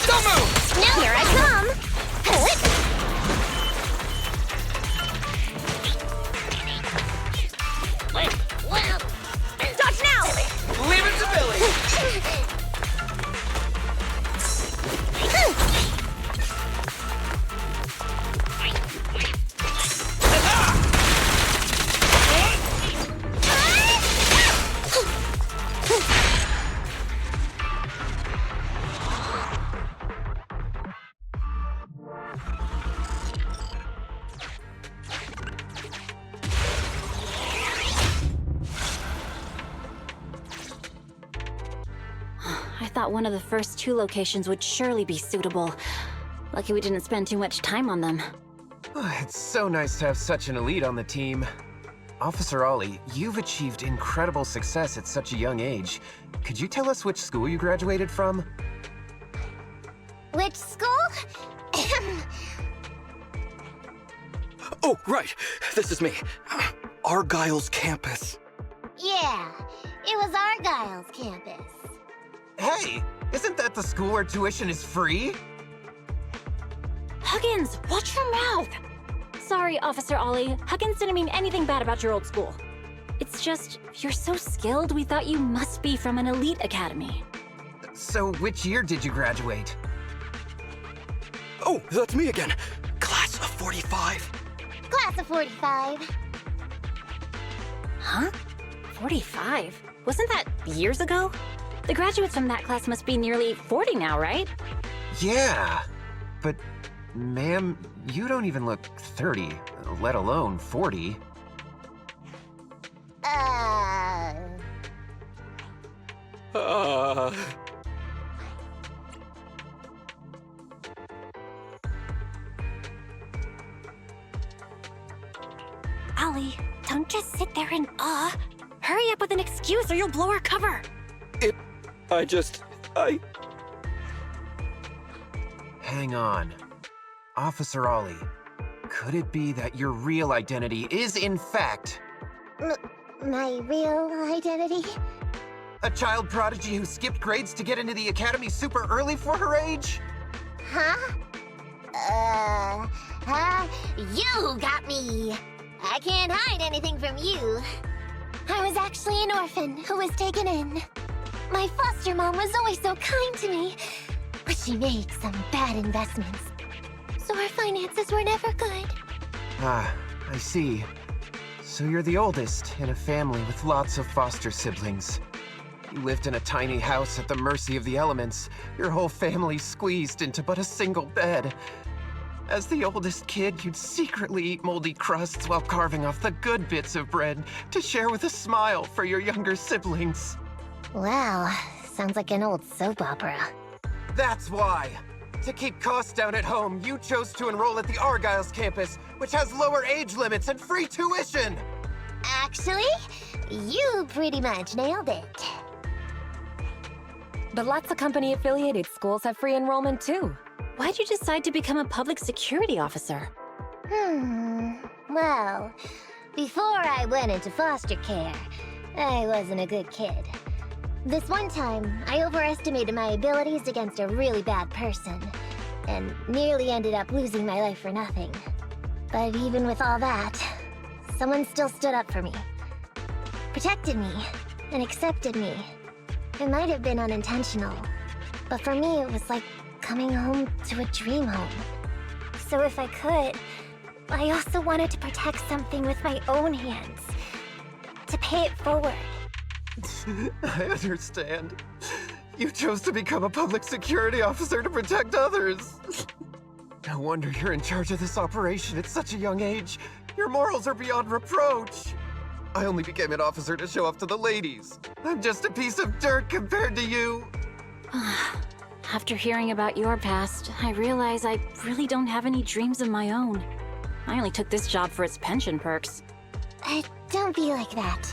Don't move! Now here I come! Dodge now! Leave it to Billy! I thought one of the first 2 locations would surely be suitable. Lucky we didn't spend too much time on them. It's so nice to have such an elite on the team. Officer Ollie, you've achieved incredible success at such a young age. Could you tell us which school you graduated from? Which school? Oh, right. This is me. Argyle's campus. Yeah, it was Argyle's campus. Hey, isn't that the school where tuition is free? Huggins, watch your mouth! Sorry, Officer Ollie. Huggins didn't mean anything bad about your old school. It's just, you're so skilled, we thought you must be from an elite academy. So which year did you graduate? Oh, that's me again. Class of 45. Class of 45. Huh? 45? Wasn't that years ago? The graduates from that class must be nearly 40 now, right? Yeah, but ma'am, you don't even look 30, let alone 40. Ollie, don't just sit there in awe. Hurry up with an excuse or you'll blow our cover. Hang on. Officer Ollie, could it be that your real identity is in fact... My real identity? a child prodigy who skipped grades to get into the academy super early for her age? Huh? You got me! I can't hide anything from you. I was actually an orphan who was taken in. My foster mom was always so kind to me, but she made some bad investments. So our finances were never good. Ah, I see. So you're the oldest in a family with lots of foster siblings. You lived in a tiny house at the mercy of the elements, your whole family squeezed into but a single bed. As the oldest kid, you'd secretly eat moldy crusts while carving off the good bits of bread to share with a smile for your younger siblings. Wow, sounds like an old soap opera. That's why! To keep costs down at home, you chose to enroll at the Argyle's campus, which has lower age limits and free tuition! Actually, you pretty much nailed it. But lots of company-affiliated schools have free enrollment too. Why'd you decide to become a public security officer? Well, before I went into foster care, I wasn't a good kid. This one time, I overestimated my abilities against a really bad person, and nearly ended up losing my life for nothing. But even with all that, someone still stood up for me, protected me, and accepted me. It might have been unintentional, but for me it was like coming home to a dream home. So if I could, I also wanted to protect something with my own hands, to pay it forward. I understand. You chose to become a public security officer to protect others. No wonder you're in charge of this operation at such a young age. Your morals are beyond reproach. I only became an officer to show off to the ladies. I'm just a piece of dirt compared to you. After hearing about your past, I realize I really don't have any dreams of my own. I only took this job for its pension perks. Don't be like that.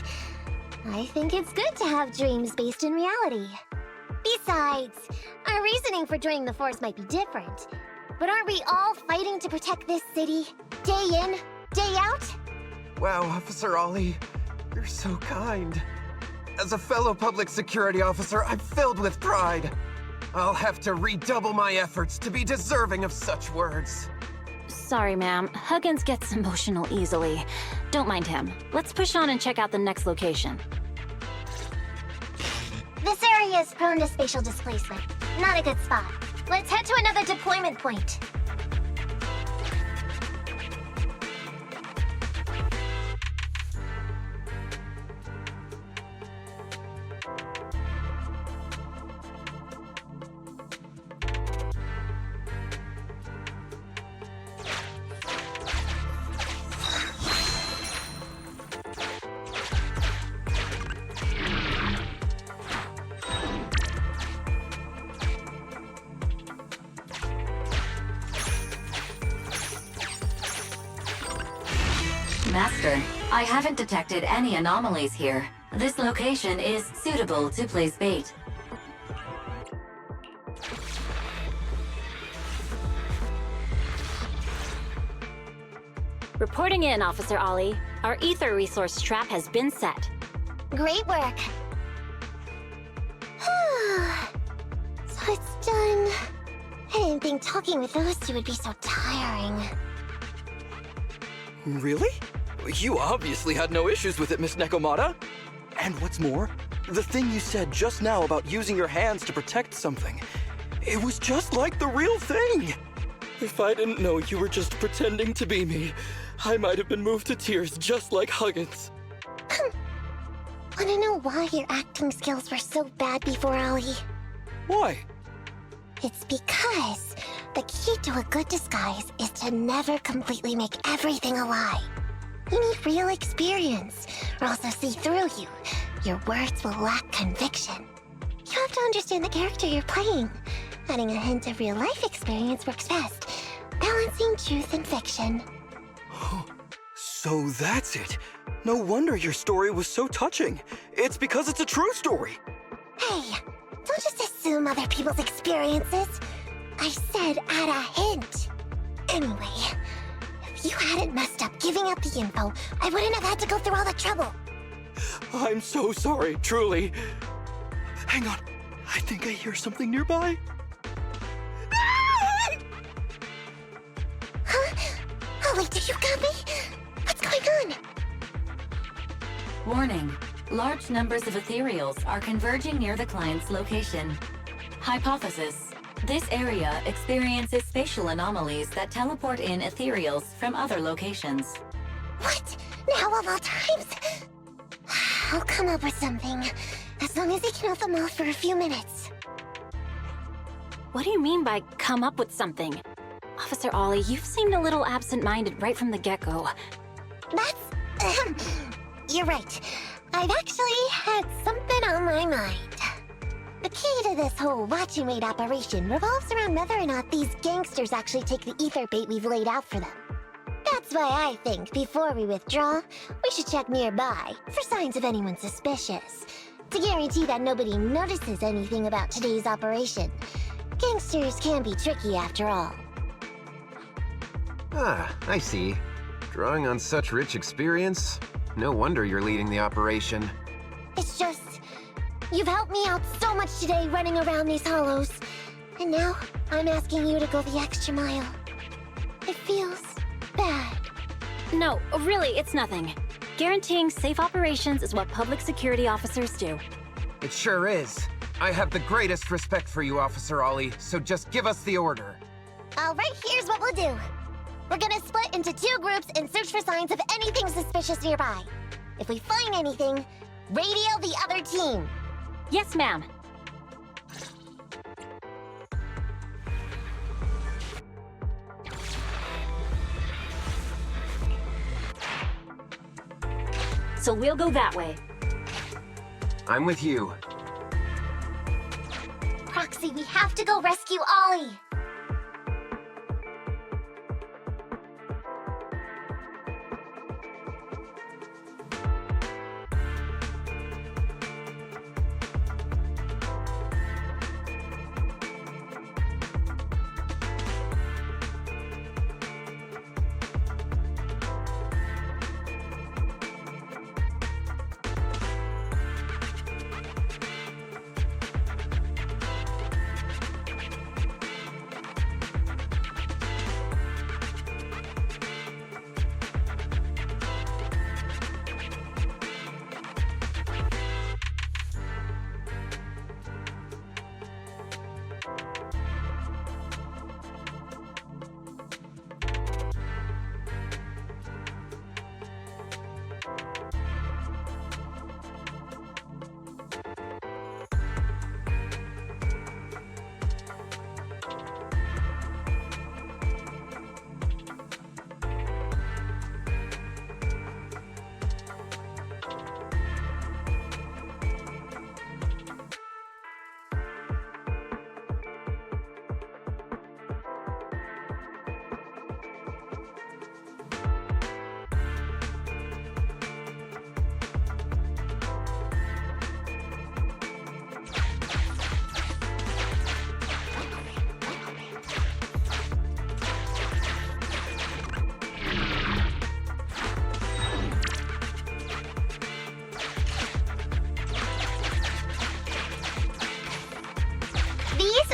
I think it's good to have dreams based in reality. Besides, our reasoning for joining the Force might be different. But aren't we all fighting to protect this city, day in, day out? Wow, Officer Ollie, you're so kind. As a fellow public security officer, I'm filled with pride. I'll have to redouble my efforts to be deserving of such words. Sorry, ma'am. Huggins gets emotional easily. Don't mind him. Let's push on and check out the next location. This area is prone to spatial displacement. Not a good spot. Let's head to another deployment point. Master, I haven't detected any anomalies here. This location is suitable to place bait. Reporting in, Officer Ollie. Our ether resource trap has been set. Great work. So it's done. I didn't think talking with those two would be so tiring. Really? You obviously had no issues with it, Miss Nekomata. And what's more, the thing you said just now about using your hands to protect something, it was just like the real thing. If I didn't know you were just pretending to be me, I might have been moved to tears just like Huggins. Wanna know why your acting skills were so bad before, Ollie? Why? It's because the key to a good disguise is to never completely make everything a lie. You need real experience, or else they'll see through you. Your words will lack conviction. You have to understand the character you're playing. Adding a hint of real-life experience works best, balancing truth and fiction. So that's it. No wonder your story was so touching. It's because it's a true story. Hey, don't just assume other people's experiences. I said add a hint. Anyway, if you hadn't messed up giving up the info, I wouldn't have had to go through all the trouble. I'm so sorry, truly. Hang on. I think I hear something nearby. Huh? Ollie, do you copy? What's going on? Warning. Large numbers of ethereals are converging near the client's location. Hypothesis. This area experiences spatial anomalies that teleport in ethereals from other locations. What? Now of all times? I'll come up with something, as long as he can hold them off for a few minutes. What do you mean by come up with something? Officer Ollie, you've seemed a little absent-minded right from the get-go. That's... You're right. I've actually had something on my mind. The key to this whole watch and wait operation revolves around whether or not these gangsters actually take the ether bait we've laid out for them. That's why I think, before we withdraw, we should check nearby for signs of anyone suspicious, to guarantee that nobody notices anything about today's operation. Gangsters can be tricky after all. Ah, I see. Drawing on such rich experience, no wonder you're leading the operation. It's just... You've helped me out so much today running around these hollows. And now, I'm asking you to go the extra mile. It feels bad. No, really, it's nothing. Guaranteeing safe operations is what public security officers do. It sure is. I have the greatest respect for you, Officer Ollie, so just give us the order. Alright, here's what we'll do. We're gonna split into 2 groups and search for signs of anything suspicious nearby. If we find anything, radio the other team. Yes, ma'am. So we'll go that way. I'm with you. Proxy, we have to go rescue Ollie.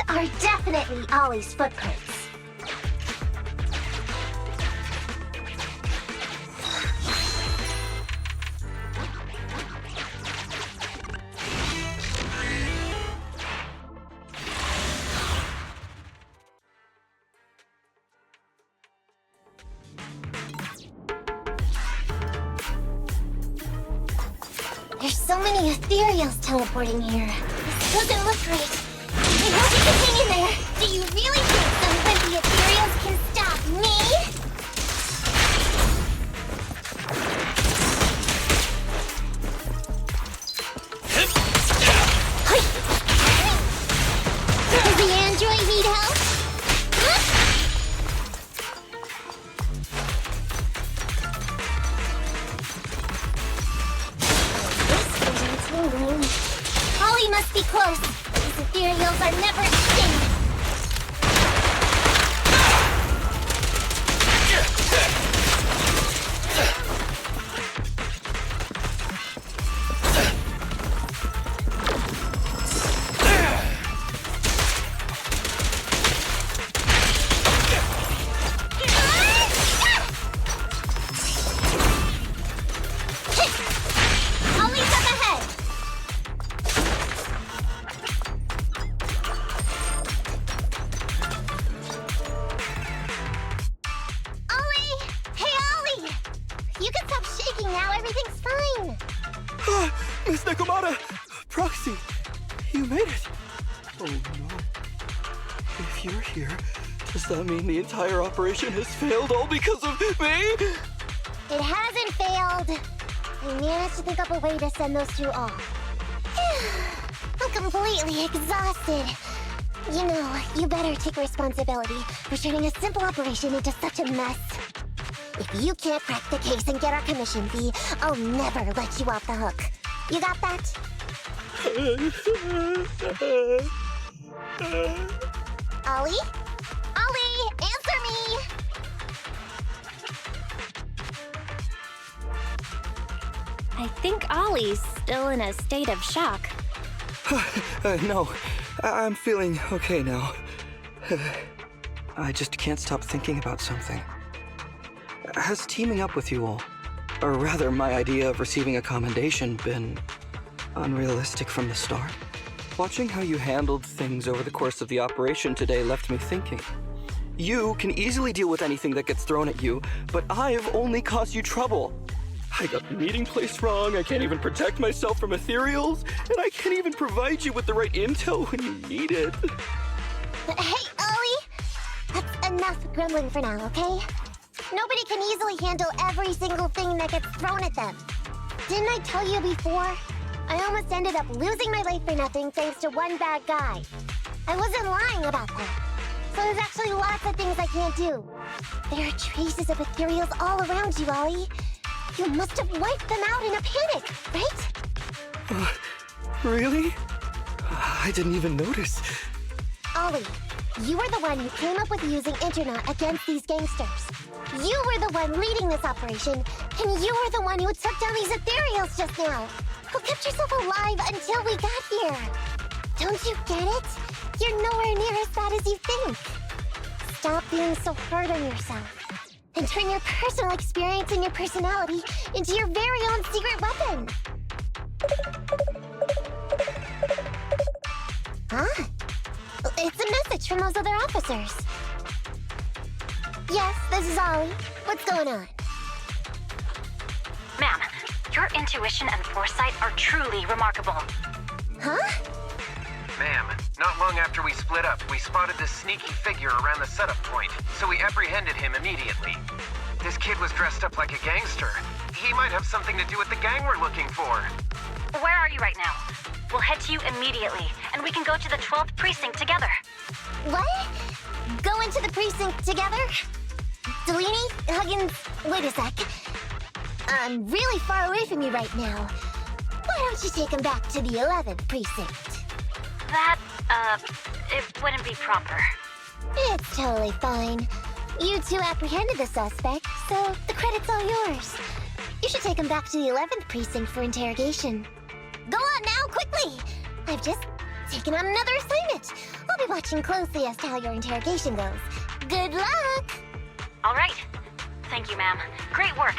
Are definitely Ollie's footprints. There's so many ethereals teleporting here. This doesn't look right. I hope you can hang in there. Do you really think some wimpy ethereals can stop me? Does the android need help? This isn't tingling. Ollie must be close. Ethereals are never extinct. Ollie's up ahead. Miss Nekomata! Proxy! You made it! Oh no. If you're here, Does that mean the entire operation has failed all because of me? It hasn't failed. I managed to think up a way to send those two off. I'm completely exhausted. You know, you better take responsibility for turning a simple operation into such a mess. If you can't crack the case and get our commission fee, I'll never let you off the hook. You got that? Ollie? Ollie, answer me! I think Ollie's still in a state of shock. No, I'm feeling okay now. I just can't stop thinking about something. Has teaming up with you all, or rather my idea of receiving a commendation, been unrealistic from the start? Watching how you handled things over the course of the operation today left me thinking. You can easily deal with anything that gets thrown at you, but I've only caused you trouble. I got the meeting place wrong, I can't even protect myself from ethereals, and I can't even provide you with the right intel when you need it. Hey, Ollie! That's enough grumbling for now, okay? Nobody can easily handle every single thing that gets thrown at them. Didn't I tell you before? I almost ended up losing my life for nothing thanks to one bad guy. I wasn't lying about that. So there's actually lots of things I can't do. There are traces of ethereals all around you, Ollie. You must have wiped them out in a panic, right? Really? I didn't even notice. Ollie, you were the one who came up with using Internet against these gangsters. You were the one leading this operation, and you were the one who took down these ethereals just now. Who kept yourself alive until we got here. Don't you get it? You're nowhere near as bad as you think. Stop being so hard on yourself. And turn your personal experience and your personality into your very own secret weapon. Huh? It's a message from those other officers. Yes, this is Ollie. What's going on? Ma'am, your intuition and foresight are truly remarkable. Huh? Ma'am, not long after we split up, we spotted this sneaky figure around the setup point, so we apprehended him immediately. This kid was dressed up like a gangster. He might have something to do with the gang we're looking for. Where are you right now? We'll head to you immediately, and we can go to the 12th precinct together. What? Go into the precinct together? Delaney? Huggins? Wait a sec. I'm really far away from you right now. Why don't you take him back to the 11th precinct? That, it wouldn't be proper. It's totally fine. You two apprehended the suspect, so the credit's all yours. You should take him back to the 11th precinct for interrogation. Go on now, quickly! I've just taken on another assignment. I'll be watching closely as to how your interrogation goes. Good luck! All right. Thank you, ma'am. Great work.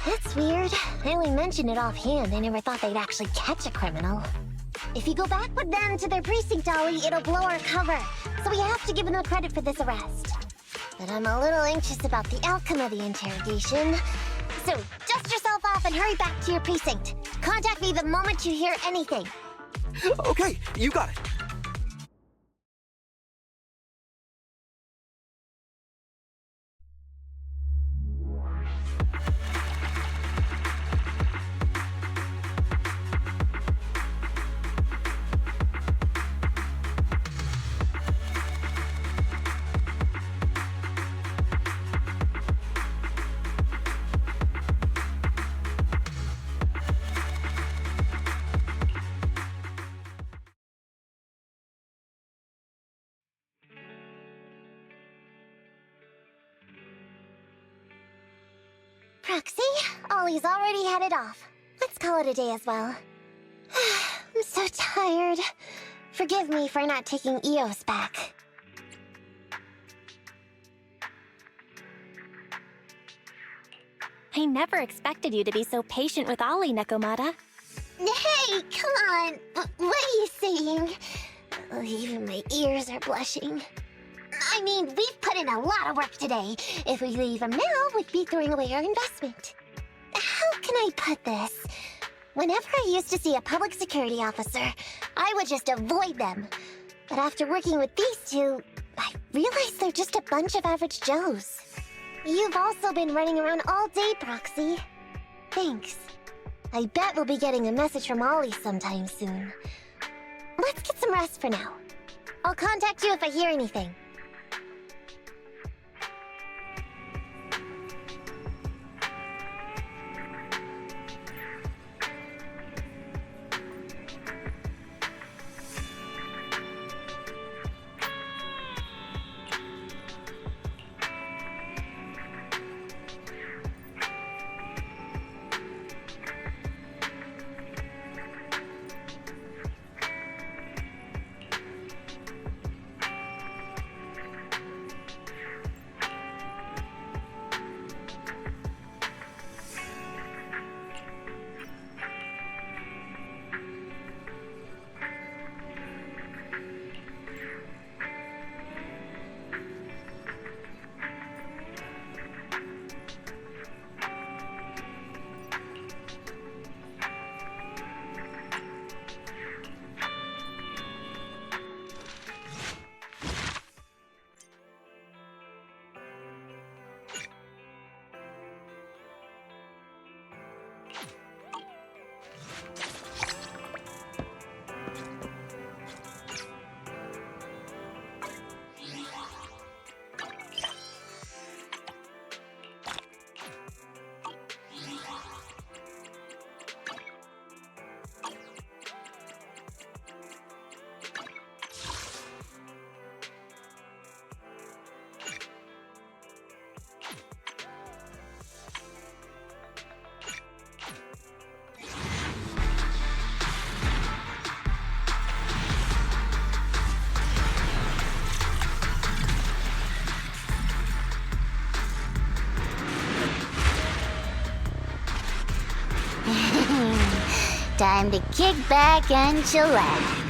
That's weird. I only mentioned it offhand. I never thought they'd actually catch a criminal. If you go back with them to their precinct, Ollie, it'll blow our cover. So we have to give them the credit for this arrest. But I'm a little anxious about the outcome of the interrogation. So dust yourself off and hurry back to your precinct. Contact me the moment you hear anything. Okay, you got it. Proxy, Ollie's already headed off. Let's call it a day as well. I'm so tired. Forgive me for not taking EOS back. I never expected you to be so patient with Ollie, Nekomata. Hey, come on! What are you saying? Oh, even my ears are blushing. I mean, we've put in a lot of work today. If we leave them now, we'd be throwing away our investment. How can I put this? Whenever I used to see a public security officer, I would just avoid them. But after working with these two, I realized they're just a bunch of average Joes. You've also been running around all day, Proxy. Thanks. I bet we'll be getting a message from Ollie sometime soon. Let's get some rest for now. I'll contact you if I hear anything. Time to kick back and chillax.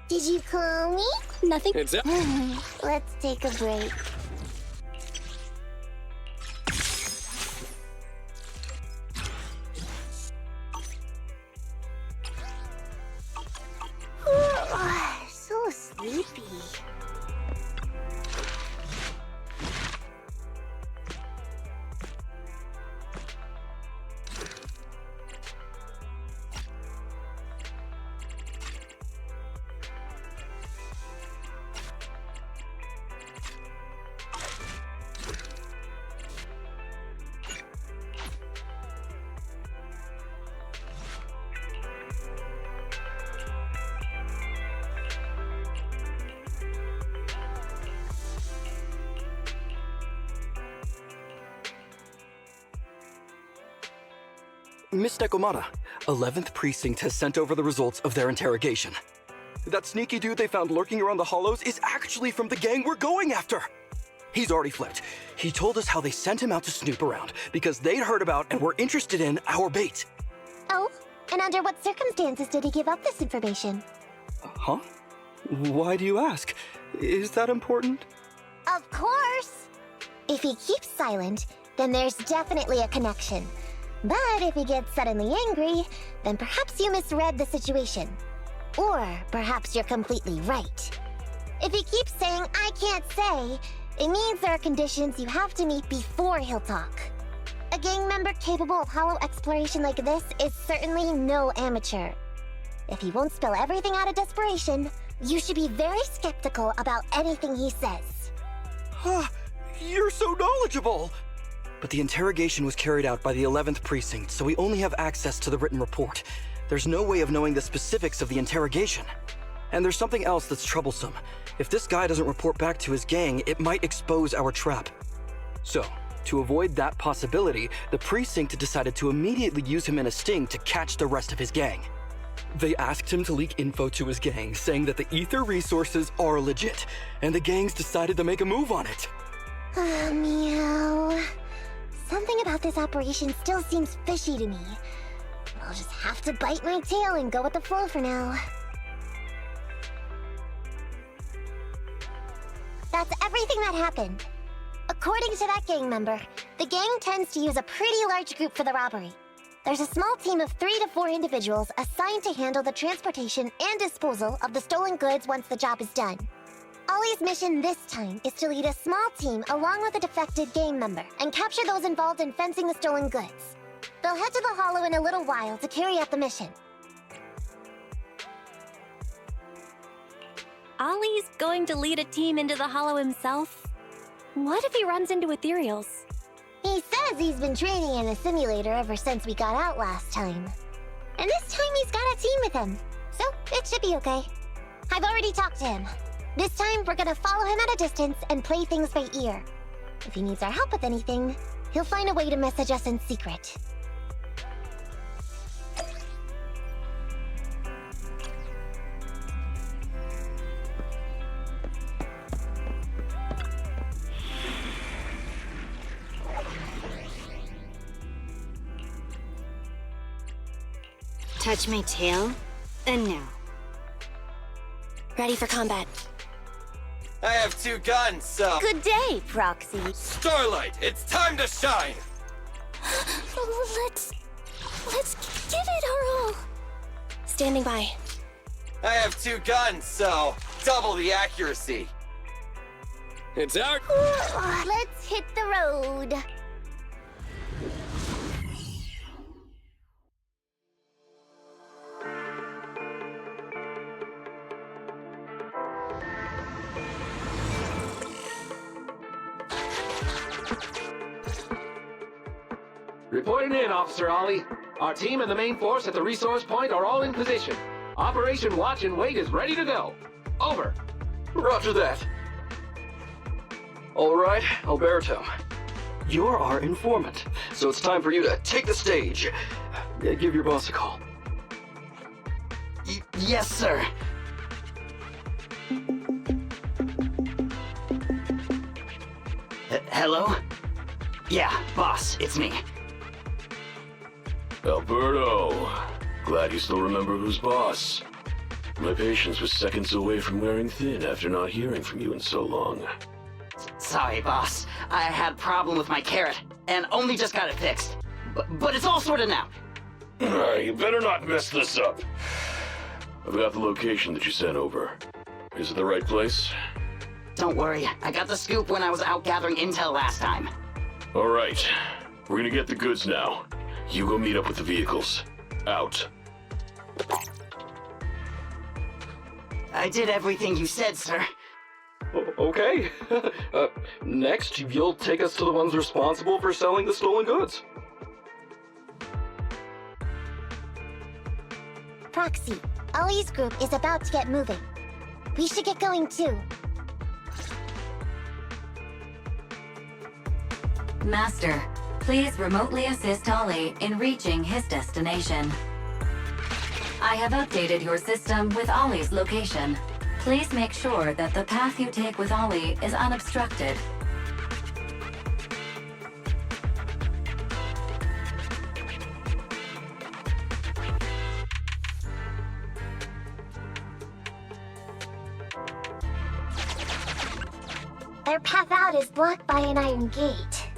Did you call me? Nothing. Let's take a break. So sleepy. Miss Nekomata, 11th Precinct has sent over the results of their interrogation. That sneaky dude they found lurking around the hollows is actually from the gang we're going after. He's already flipped. He told us how they sent him out to snoop around because they'd heard about and were interested in our bait. Oh, and under what circumstances did he give up this information? Huh? Why do you ask? Is that important? Of course! If he keeps silent, then there's definitely a connection. But if he gets suddenly angry, then perhaps you misread the situation. Or perhaps you're completely right. If he keeps saying, "I can't say," it means there are conditions you have to meet before he'll talk. A gang member capable of hollow exploration like this is certainly no amateur. If he won't spill everything out of desperation, you should be very skeptical about anything he says. You're so knowledgeable! But the interrogation was carried out by the 11th precinct, so we only have access to the written report. There's no way of knowing the specifics of the interrogation. And there's something else that's troublesome. If this guy doesn't report back to his gang, it might expose our trap. So, to avoid that possibility, the precinct decided to immediately use him in a sting to catch the rest of his gang. They asked him to leak info to his gang, saying that the ether resources are legit, and the gangs decided to make a move on it. Meow. Something about this operation still seems fishy to me. I'll just have to bite my tail and go with the flow for now. That's everything that happened. According to that gang member, the gang tends to use a pretty large group for the robbery. There's a small team of 3 to 4 individuals assigned to handle the transportation and disposal of the stolen goods once the job is done. Ollie's mission this time is to lead a small team along with a defected gang member and capture those involved in fencing the stolen goods. They'll head to the hollow in a little while to carry out the mission. Ollie's going to lead a team into the hollow himself? What if he runs into ethereals? He says he's been training in a simulator ever since we got out last time. And this time he's got a team with him, so it should be okay. I've already talked to him. This time we're gonna follow him at a distance and play things by ear. If he needs our help with anything, he'll find a way to message us in secret. Touch my tail, and now. Ready for combat. I have 2 guns, so... Good day, Proxy. Starlight, it's time to shine! Let's give it our all. Standing by. I have 2 guns, so double the accuracy. It's out. Let's hit the road. Reporting in, Officer Ollie. Our team and the main force at the resource point are all in position. Operation Watch and Wait is ready to go. Over. Roger that. All right, Alberto. You're our informant, so it's time for you to take the stage. Give your boss a call. Yes, sir. Hello? Yeah, boss, it's me. Alberto, glad you still remember who's boss. My patience was seconds away from wearing thin after not hearing from you in so long. Sorry, boss. I had a problem with my carrot, and only just got it fixed. But it's all sorted now. You better not mess this up. I've got the location that you sent over. Is it the right place? Don't worry, I got the scoop when I was out gathering intel last time. All right, we're gonna get the goods now. You go meet up with the vehicles. Out. I did everything you said, sir. Okay. Next, you'll take us to the ones responsible for selling the stolen goods. Proxy, Ollie's group is about to get moving. We should get going too. Master, please remotely assist Ollie in reaching his destination. I have updated your system with Ollie's location. Please make sure that the path you take with Ollie is unobstructed. Their path out is blocked by an iron gate.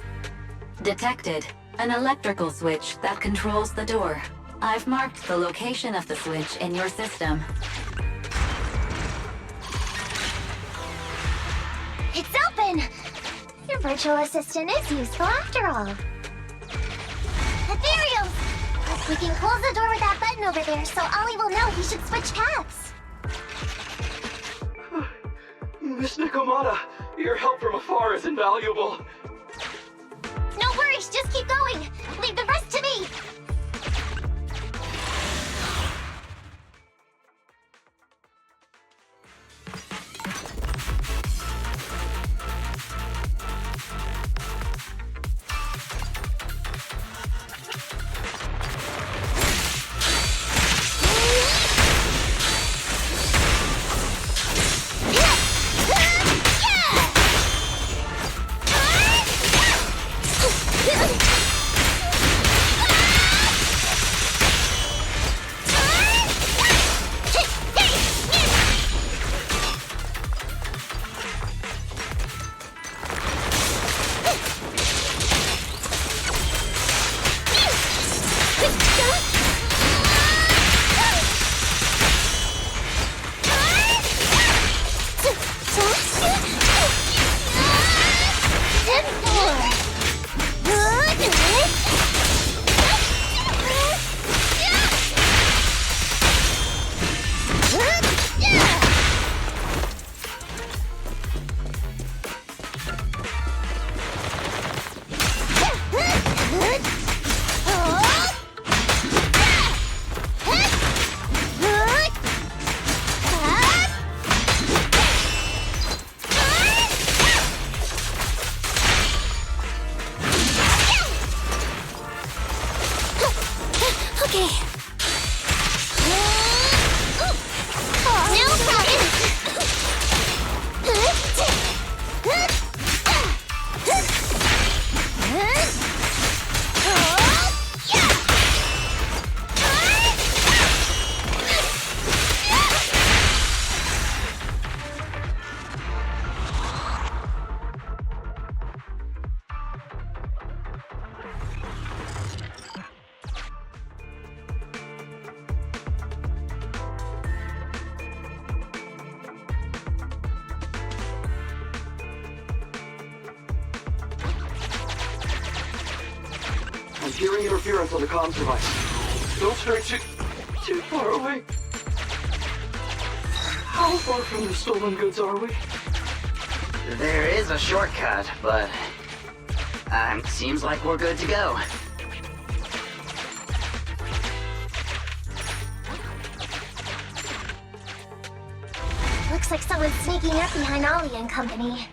Detected. An electrical switch that controls the door. I've marked the location of the switch in your system. It's open! Your virtual assistant is useful after all. Ethereals! We can close the door with that button over there so Ollie will know he should switch paths. Miss Nikomata, your help from afar is invaluable. No worries, just keep going. Leave the rest to me. I'm hearing interference on the comms device. Don't stray too far away. How far from the stolen goods are we? There is a shortcut, but seems like we're good to go. Looks like someone's sneaking up behind Ollie and company.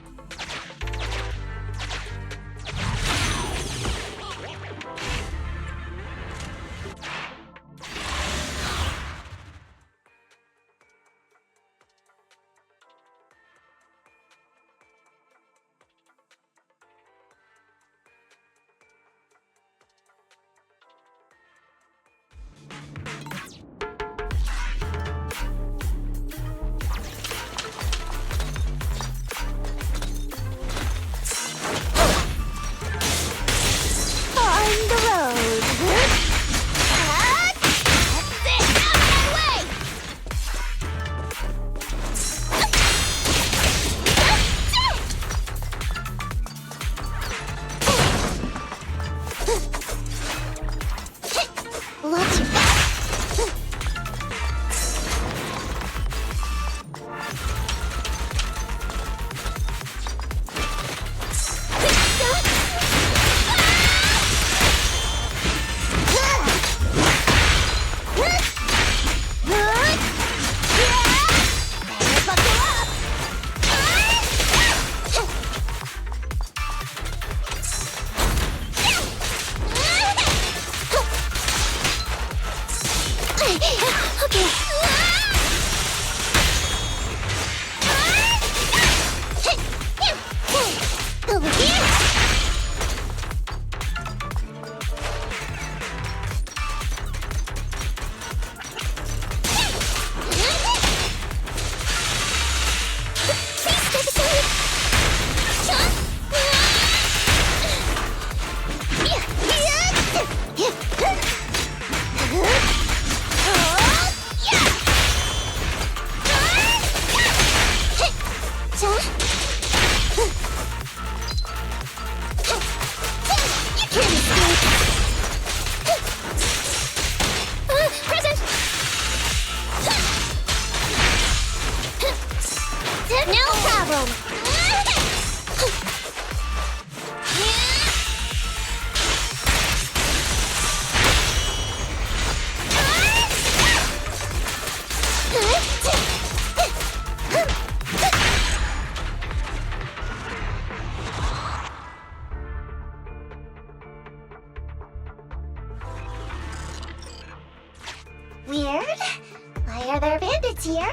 There, Bandits here.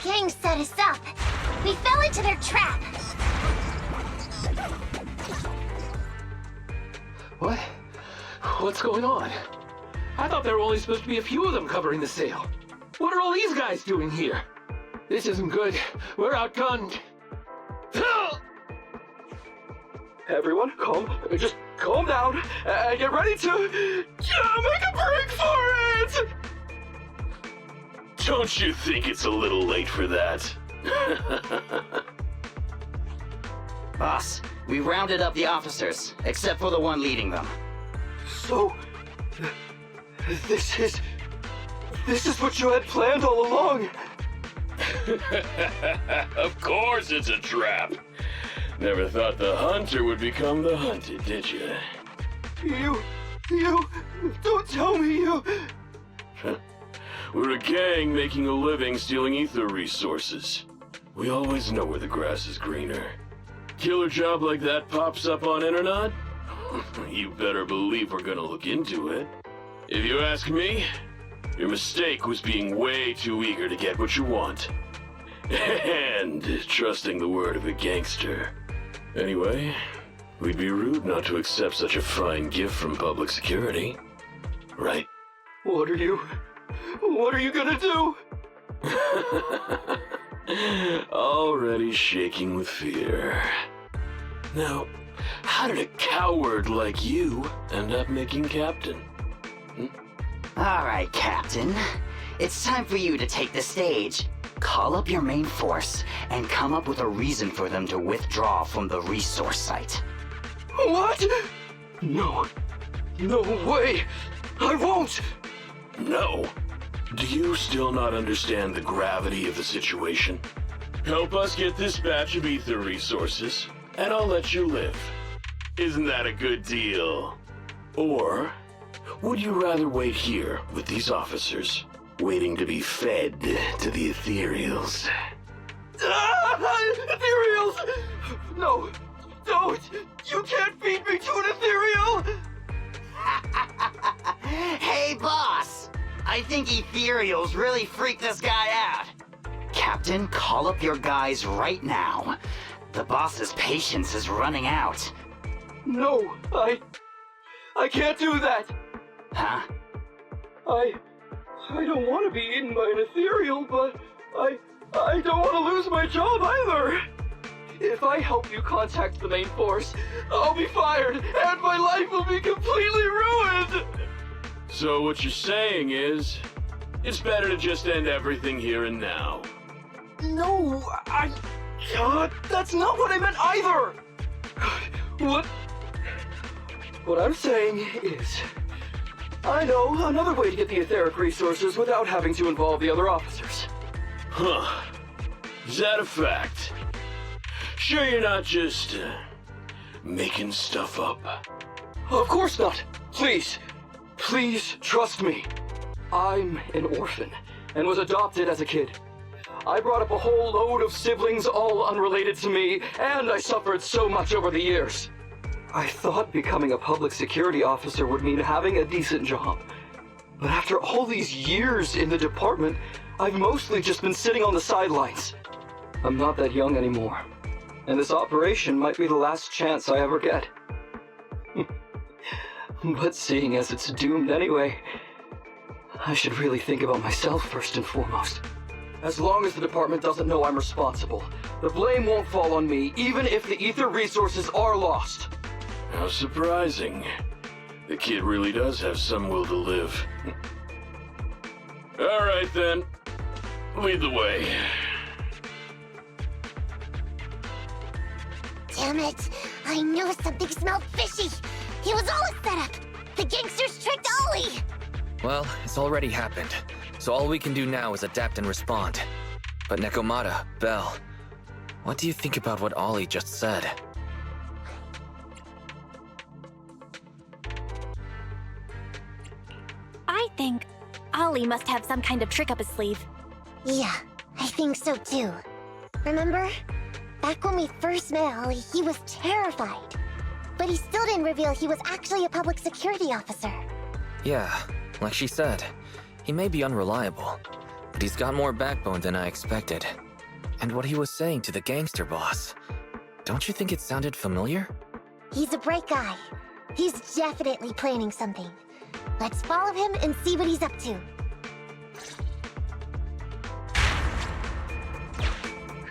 Gang set us up. We fell into their trap. What? What's going on? I thought there were only supposed to be a few of them covering the sale. What are all these guys doing here? This isn't good. We're outgunned. Everyone, just calm down and get ready to make a break for it! Don't you think it's a little late for that? Boss, we rounded up the officers, except for the one leading them. So, this is what you had planned all along? Of course it's a trap. Never thought the hunter would become the hunted, did you? You, don't tell me you... We're a gang making a living stealing ether resources. We always know where the grass is greener. Killer job like that pops up on internet? You better believe we're gonna look into it. If you ask me, your mistake was being way too eager to get what you want. And trusting the word of a gangster. Anyway, we'd be rude not to accept such a fine gift from public security. Right? What are you gonna do? Already shaking with fear. Now, how did a coward like you end up making captain? Alright, Captain. It's time for you to take the stage. Call up your main force and come up with a reason for them to withdraw from the resource site. What? No way! I won't! No. Do you still not understand the gravity of the situation? Help us get this batch of ether resources, and I'll let you live. Isn't that a good deal? Or would you rather wait here with these officers, waiting to be fed to the ethereals? Ethereals! No, don't! You can't feed me to an ethereal! Hey, boss! I think ethereals really freaked this guy out. Captain, call up your guys right now. The boss's patience is running out. No, I can't do that. Huh? I don't want to be eaten by an ethereal, but I don't want to lose my job either. If I help you contact the main force, I'll be fired, and my life will be completely ruined! So what you're saying is, it's better to just end everything here and now. No, that's not what I meant either! What I'm saying is, I know another way to get the etheric resources without having to involve the other officers. Huh. Is that a fact? Sure you're not just, making stuff up? Of course not. Please trust me. I'm an orphan and was adopted as a kid. I brought up a whole load of siblings, all unrelated to me, and I suffered so much over the years. I thought becoming a public security officer would mean having a decent job. But after all these years in the department, I've mostly just been sitting on the sidelines. I'm not that young anymore, and this operation might be the last chance I ever get. But seeing as it's doomed anyway, I should really think about myself first and foremost. As long as the department doesn't know I'm responsible, the blame won't fall on me, even if the ether resources are lost. How surprising. The kid really does have some will to live. All right then. Lead the way. Damn it! I knew something smelled fishy! It was all a setup! The gangsters tricked Ollie! Well, it's already happened, so all we can do now is adapt and respond. But Nekomata, Belle, what do you think about what Ollie just said? I think Ollie must have some kind of trick up his sleeve. Yeah, I think so too. Remember? Back when we first met Ollie, he was terrified. But he still didn't reveal he was actually a public security officer. Yeah, like she said, he may be unreliable, but he's got more backbone than I expected. And what he was saying to the gangster boss, don't you think it sounded familiar? He's a bright guy. He's definitely planning something. Let's follow him and see what he's up to.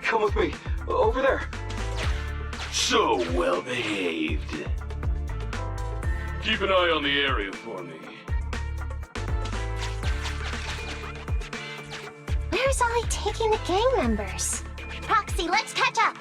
Come with me. Over there. So well behaved. Keep an eye on the area for me. Where's Ollie taking the gang members? Proxy, let's catch up!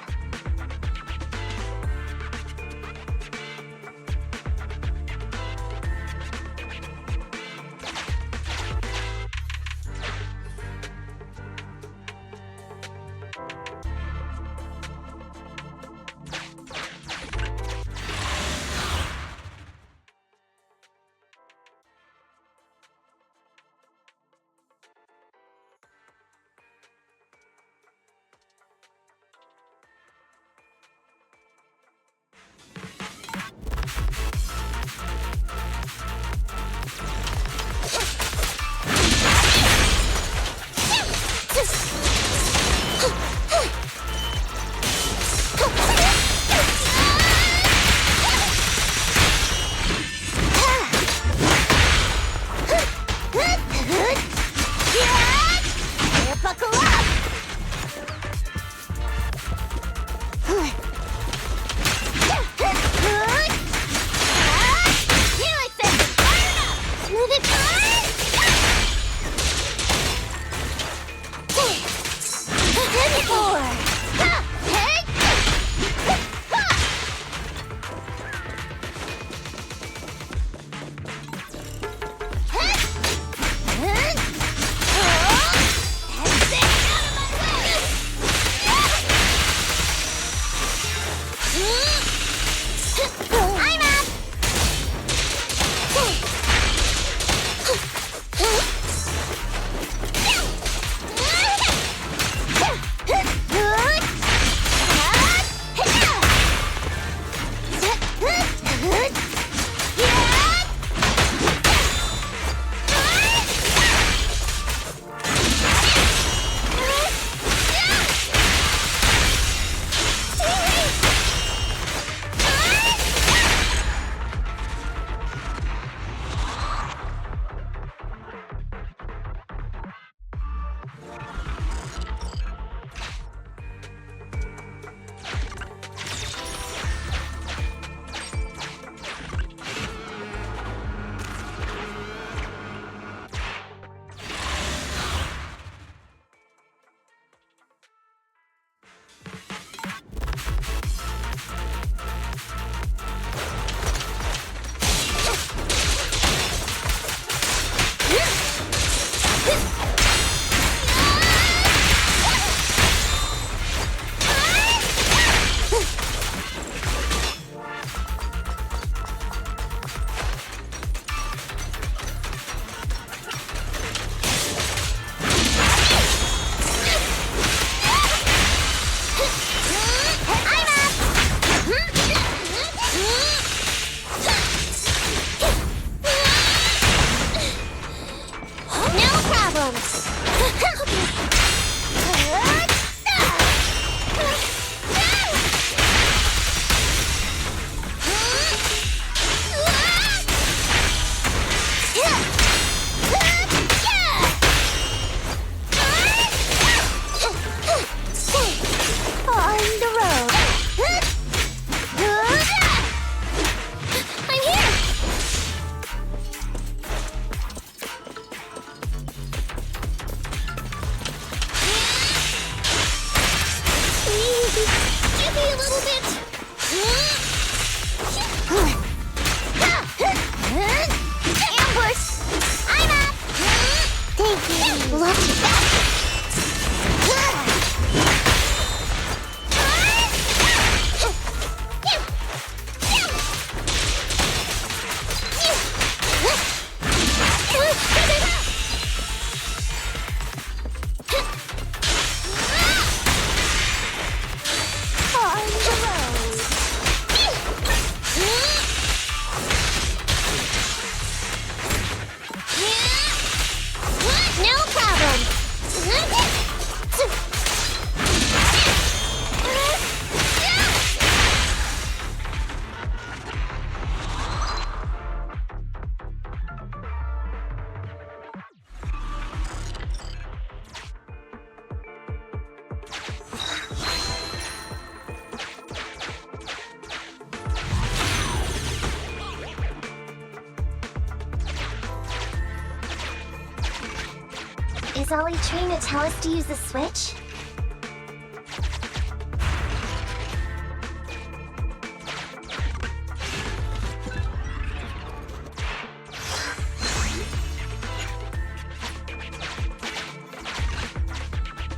Is Ollie trying to tell us to use the switch?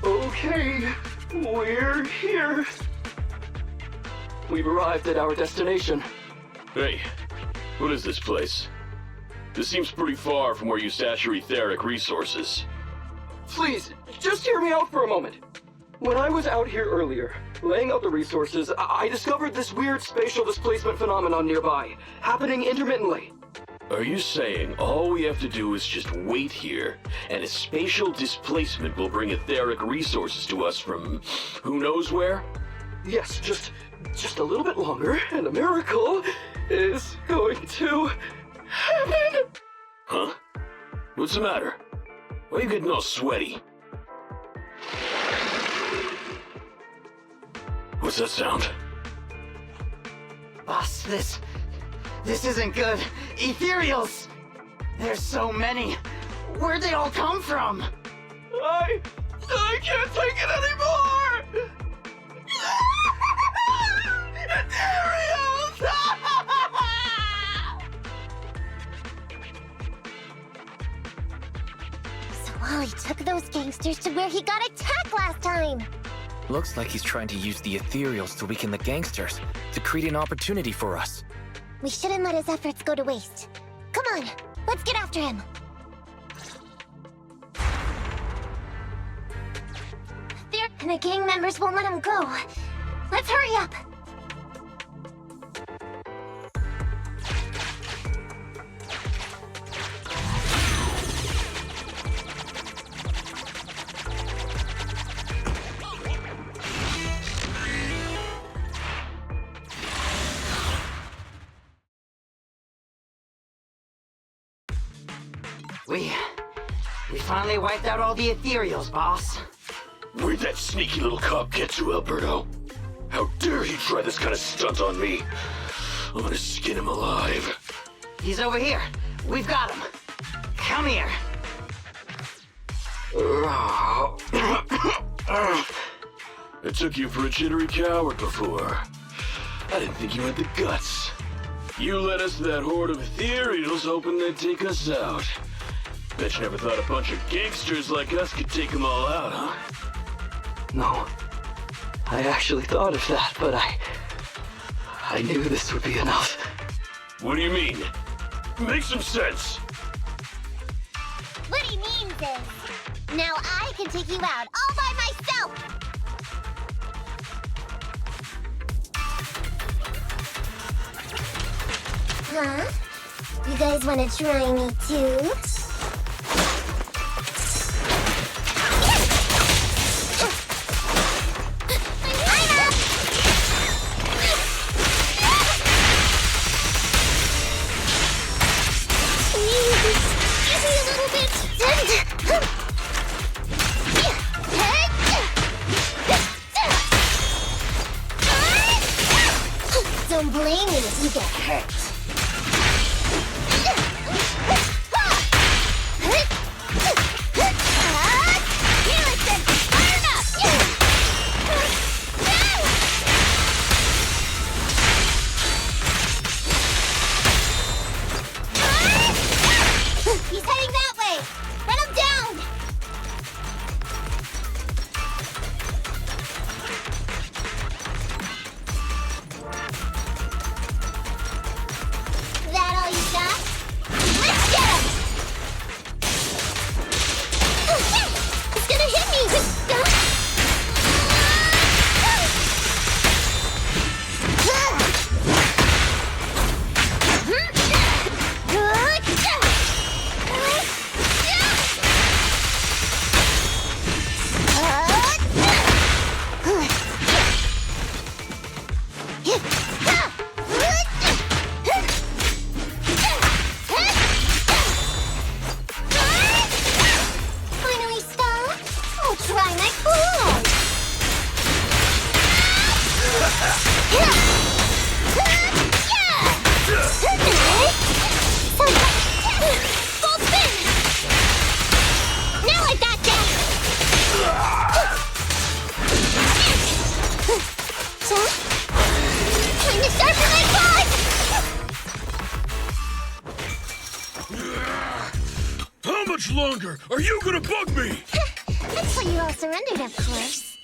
Okay, we're here. We've arrived at our destination. Hey, what is this place? This seems pretty far from where you stash your etheric resources. Please, just hear me out for a moment. When I was out here earlier, laying out the resources, I discovered this weird spatial displacement phenomenon nearby, happening intermittently. Are you saying all we have to do is just wait here, and a spatial displacement will bring etheric resources to us from who knows where? Yes, just a little bit longer, and a miracle is going to happen! Huh? What's the matter? Why are you getting all sweaty? What's that sound? Boss, this isn't good. Ethereals! There's so many. Where'd they all come from? I can't take it anymore! Ethereals! So Ollie took those gangsters to where he got attacked last time. Looks like he's trying to use the ethereals to weaken the gangsters, to create an opportunity for us. We shouldn't let his efforts go to waste. Come on, let's get after him. And the gang members won't let him go. Let's hurry up. We finally wiped out all the ethereals, boss. Where'd that sneaky little cop get to, Alberto? How dare he try this kind of stunt on me? I'm gonna skin him alive. He's over here. We've got him. Come here. I took you for a jittery coward before. I didn't think you had the guts. You led us to that horde of ethereals hoping they'd take us out. Bet you never thought a bunch of gangsters like us could take them all out, huh? No. I actually thought of that, but I knew this would be enough. What do you mean? Make some sense! What he means is, now I can take you out all by myself! Huh? You guys wanna try me too? Don't blame me if you get hurt. He's heading that way! Run him down! longer, or you gonna bug me? That's why you all surrendered, of course.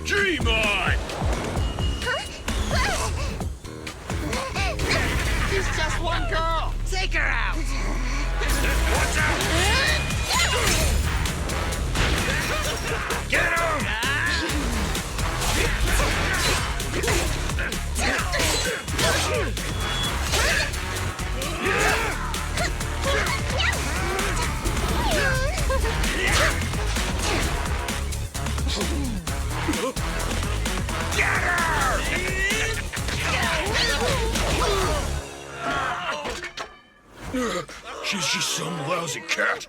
Dream on! She's just one girl! Take her out! Watch out! Get him! Get her! She's just some lousy cat.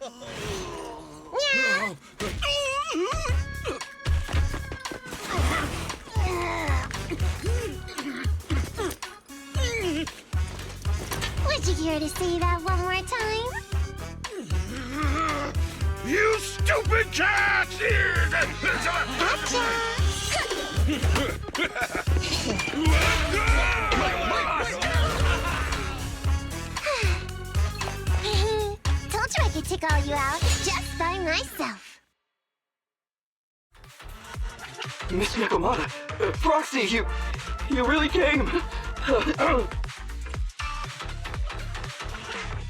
Would you care to say that one more time? You stupid cat! Told you I could take all you out just by myself. Miss Nekomata, Proxy, you really came.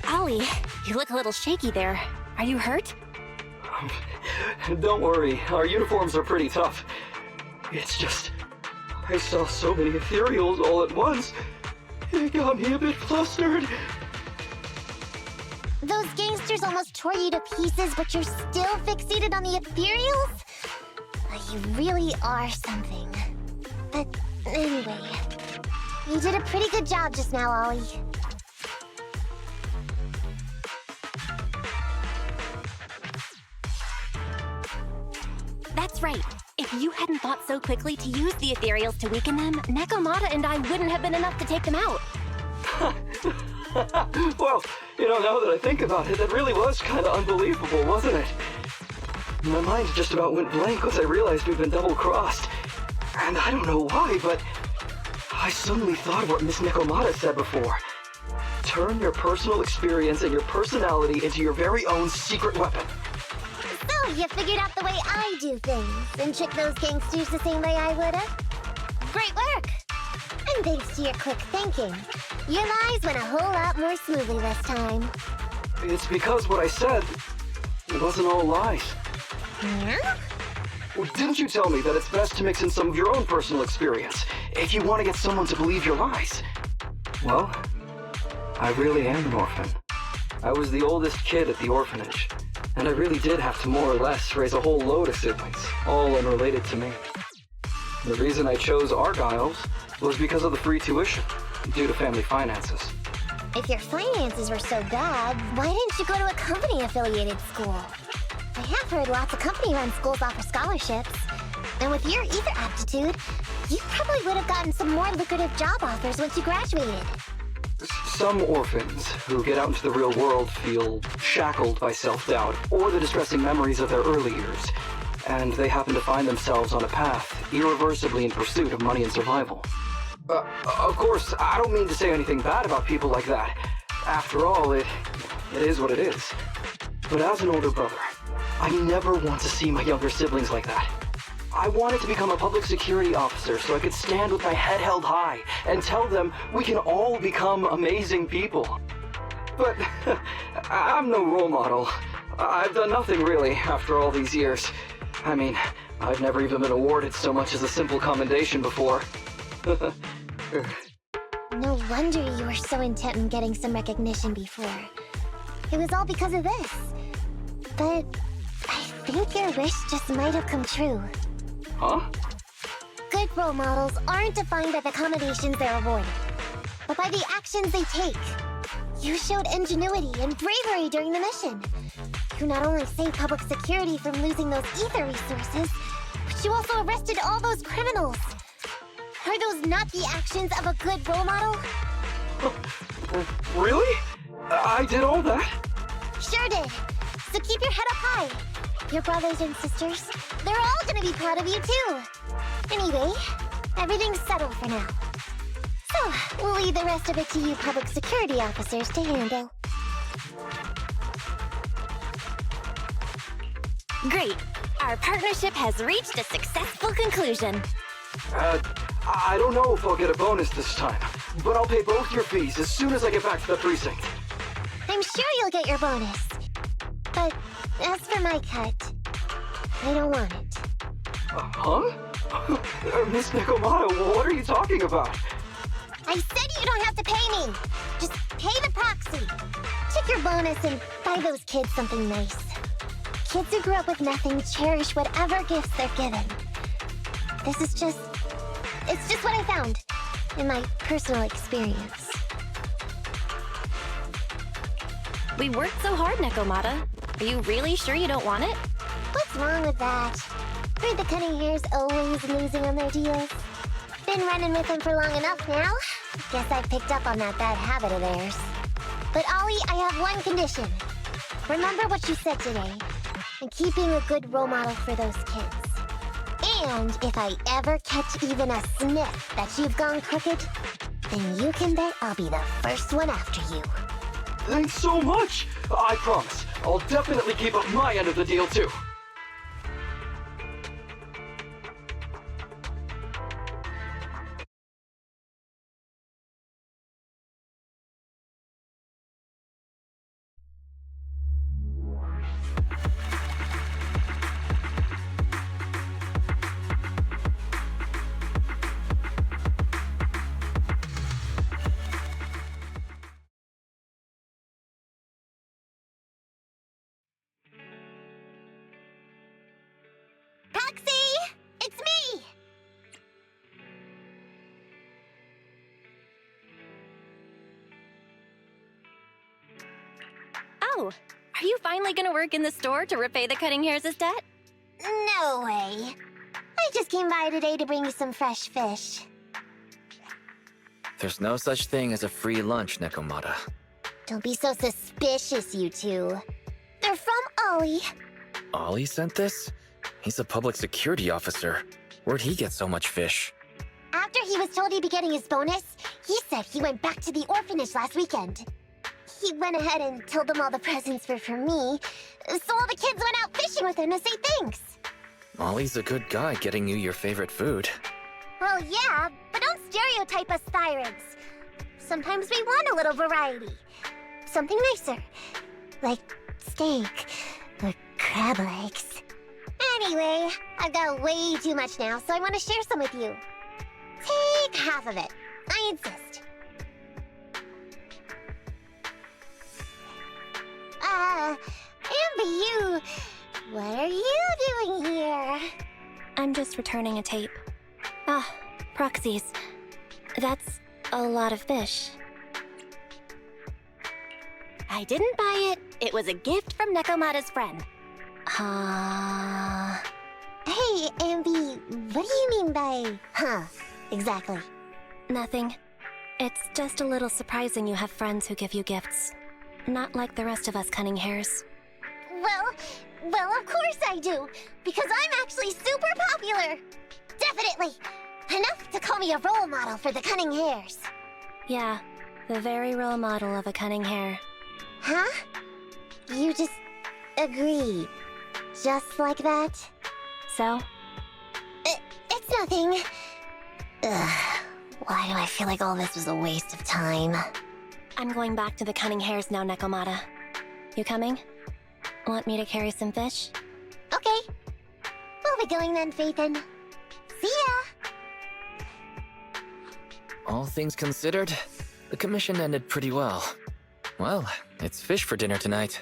Ollie, you look a little shaky there. Are you hurt? Don't worry, our uniforms are pretty tough. It's just, I saw so many ethereals all at once. It got me a bit flustered. Those gangsters almost tore you to pieces, but you're still fixated on the ethereals? You really are something. But anyway, you did a pretty good job just now, Ollie. That's right. If you hadn't thought so quickly to use the ethereals to weaken them, Nekomata and I wouldn't have been enough to take them out. Well, now that I think about it, that really was kind of unbelievable, wasn't it? My mind just about went blank once I realized we'd been double-crossed. And I don't know why, but I suddenly thought of what Miss Nekomata said before. Turn your personal experience and your personality into your very own secret weapon. So, you figured out the way I do things and tricked those gangsters the same way I would've? Great work! And thanks to your quick thinking, your lies went a whole lot more smoothly this time. It's because what I said wasn't all lies. Yeah? Well, didn't you tell me that it's best to mix in some of your own personal experience if you want to get someone to believe your lies? Well, I really am an orphan. I was the oldest kid at the orphanage, and I really did have to more or less raise a whole load of siblings, all unrelated to me. The reason I chose Argyle's was because of the free tuition, due to family finances. If your finances were so bad, why didn't you go to a company-affiliated school? I have heard lots of company-run schools offer scholarships. And with your ether aptitude, you probably would have gotten some more lucrative job offers once you graduated. Some orphans who get out into the real world feel shackled by self-doubt or the distressing memories of their early years, and they happen to find themselves on a path irreversibly in pursuit of money and survival. Of course, I don't mean to say anything bad about people like that. After all, it is what it is. But as an older brother, I never want to see my younger siblings like that. I wanted to become a public security officer so I could stand with my head held high and tell them we can all become amazing people. But I'm no role model. I've done nothing really after all these years. I mean, I've never even been awarded so much as a simple commendation before. No wonder you were so intent on getting some recognition before. It was all because of this. But I think your wish just might have come true. Huh? Good role models aren't defined by the accommodations they're awarded, but by the actions they take. You showed ingenuity and bravery during the mission. You not only saved public security from losing those ether resources, but you also arrested all those criminals. Are those not the actions of a good role model? Really? I did all that? Sure did. So keep your head up high. Your brothers and sisters, they're all gonna be proud of you too. Anyway, everything's settled for now. So, we'll leave the rest of it to you public security officers to handle. Great. Our partnership has reached a successful conclusion. I don't know if I'll get a bonus this time, but I'll pay both your fees as soon as I get back to the precinct. I'm sure you'll get your bonus. But as for my cut, I don't want it. Huh? Miss Nekomata, what are you talking about? I said you don't have to pay me. Just pay the proxy. Take your bonus and buy those kids something nice. Kids who grew up with nothing cherish whatever gifts they're given. It's just what I found in my personal experience. We worked so hard, Nekomata. Are you really sure you don't want it? What's wrong with that? Heard the cunning hair's always losing on their deals. Been running with them for long enough now. Guess I've picked up on that bad habit of theirs. But Ollie, I have one condition. Remember what you said today, and keep being a good role model for those kids. And if I ever catch even a sniff that you've gone crooked, then you can bet I'll be the first one after you. Thanks so much! I promise, I'll definitely keep up my end of the deal too. It's me! Oh, are you finally gonna work in the store to repay the cutting hair's debt? No way. I just came by today to bring you some fresh fish. There's no such thing as a free lunch, Nekomata. Don't be so suspicious, you two. They're from Ollie. Ollie sent this? He's a public security officer. Where'd he get so much fish? After he was told he'd be getting his bonus, he said he went back to the orphanage last weekend. He went ahead and told them all the presents were for me, so all the kids went out fishing with him to say thanks. Ollie's a good guy getting you your favorite food. Well, yeah, but don't stereotype us Thyrans. Sometimes we want a little variety. Something nicer. Like steak or crab legs. Anyway, I've got way too much now, so I want to share some with you. Take half of it. I insist. Amber, what are you doing here? I'm just returning a tape. Ah, proxies. That's a lot of fish. I didn't buy it. It was a gift from Nekomata's friend. Hey, Amby, what do you mean by, exactly? Nothing. It's just a little surprising you have friends who give you gifts. Not like the rest of us cunning hairs. Well, of course I do, because I'm actually super popular. Definitely. Enough to call me a role model for the cunning hairs. Yeah, the very role model of a cunning hair. Huh? You just agreed. Just like that? So? It's nothing. Ugh, why do I feel like all this was a waste of time? I'm going back to the cunning hairs now, Nekomata. You coming? Want me to carry some fish? Okay. We'll be going then, Phaethon. See ya! All things considered, the commission ended pretty well. Well, it's fish for dinner tonight.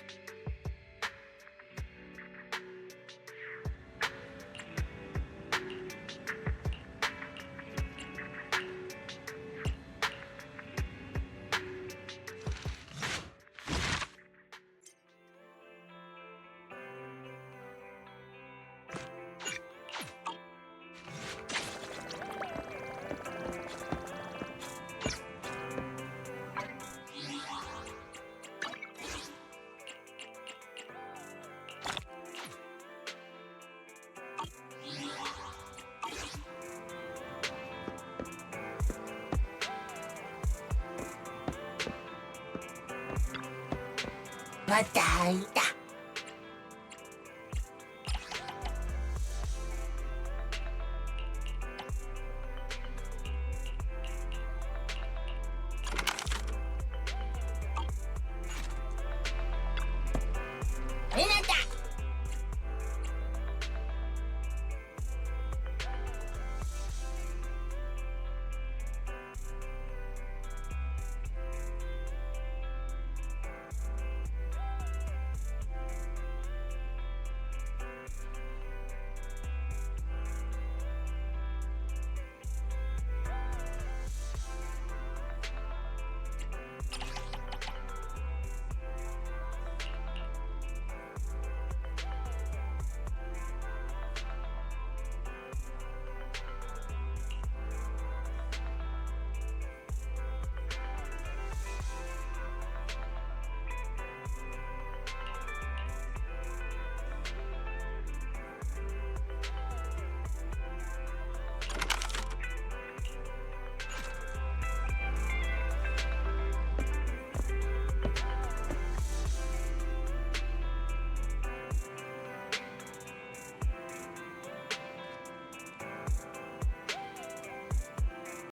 potato.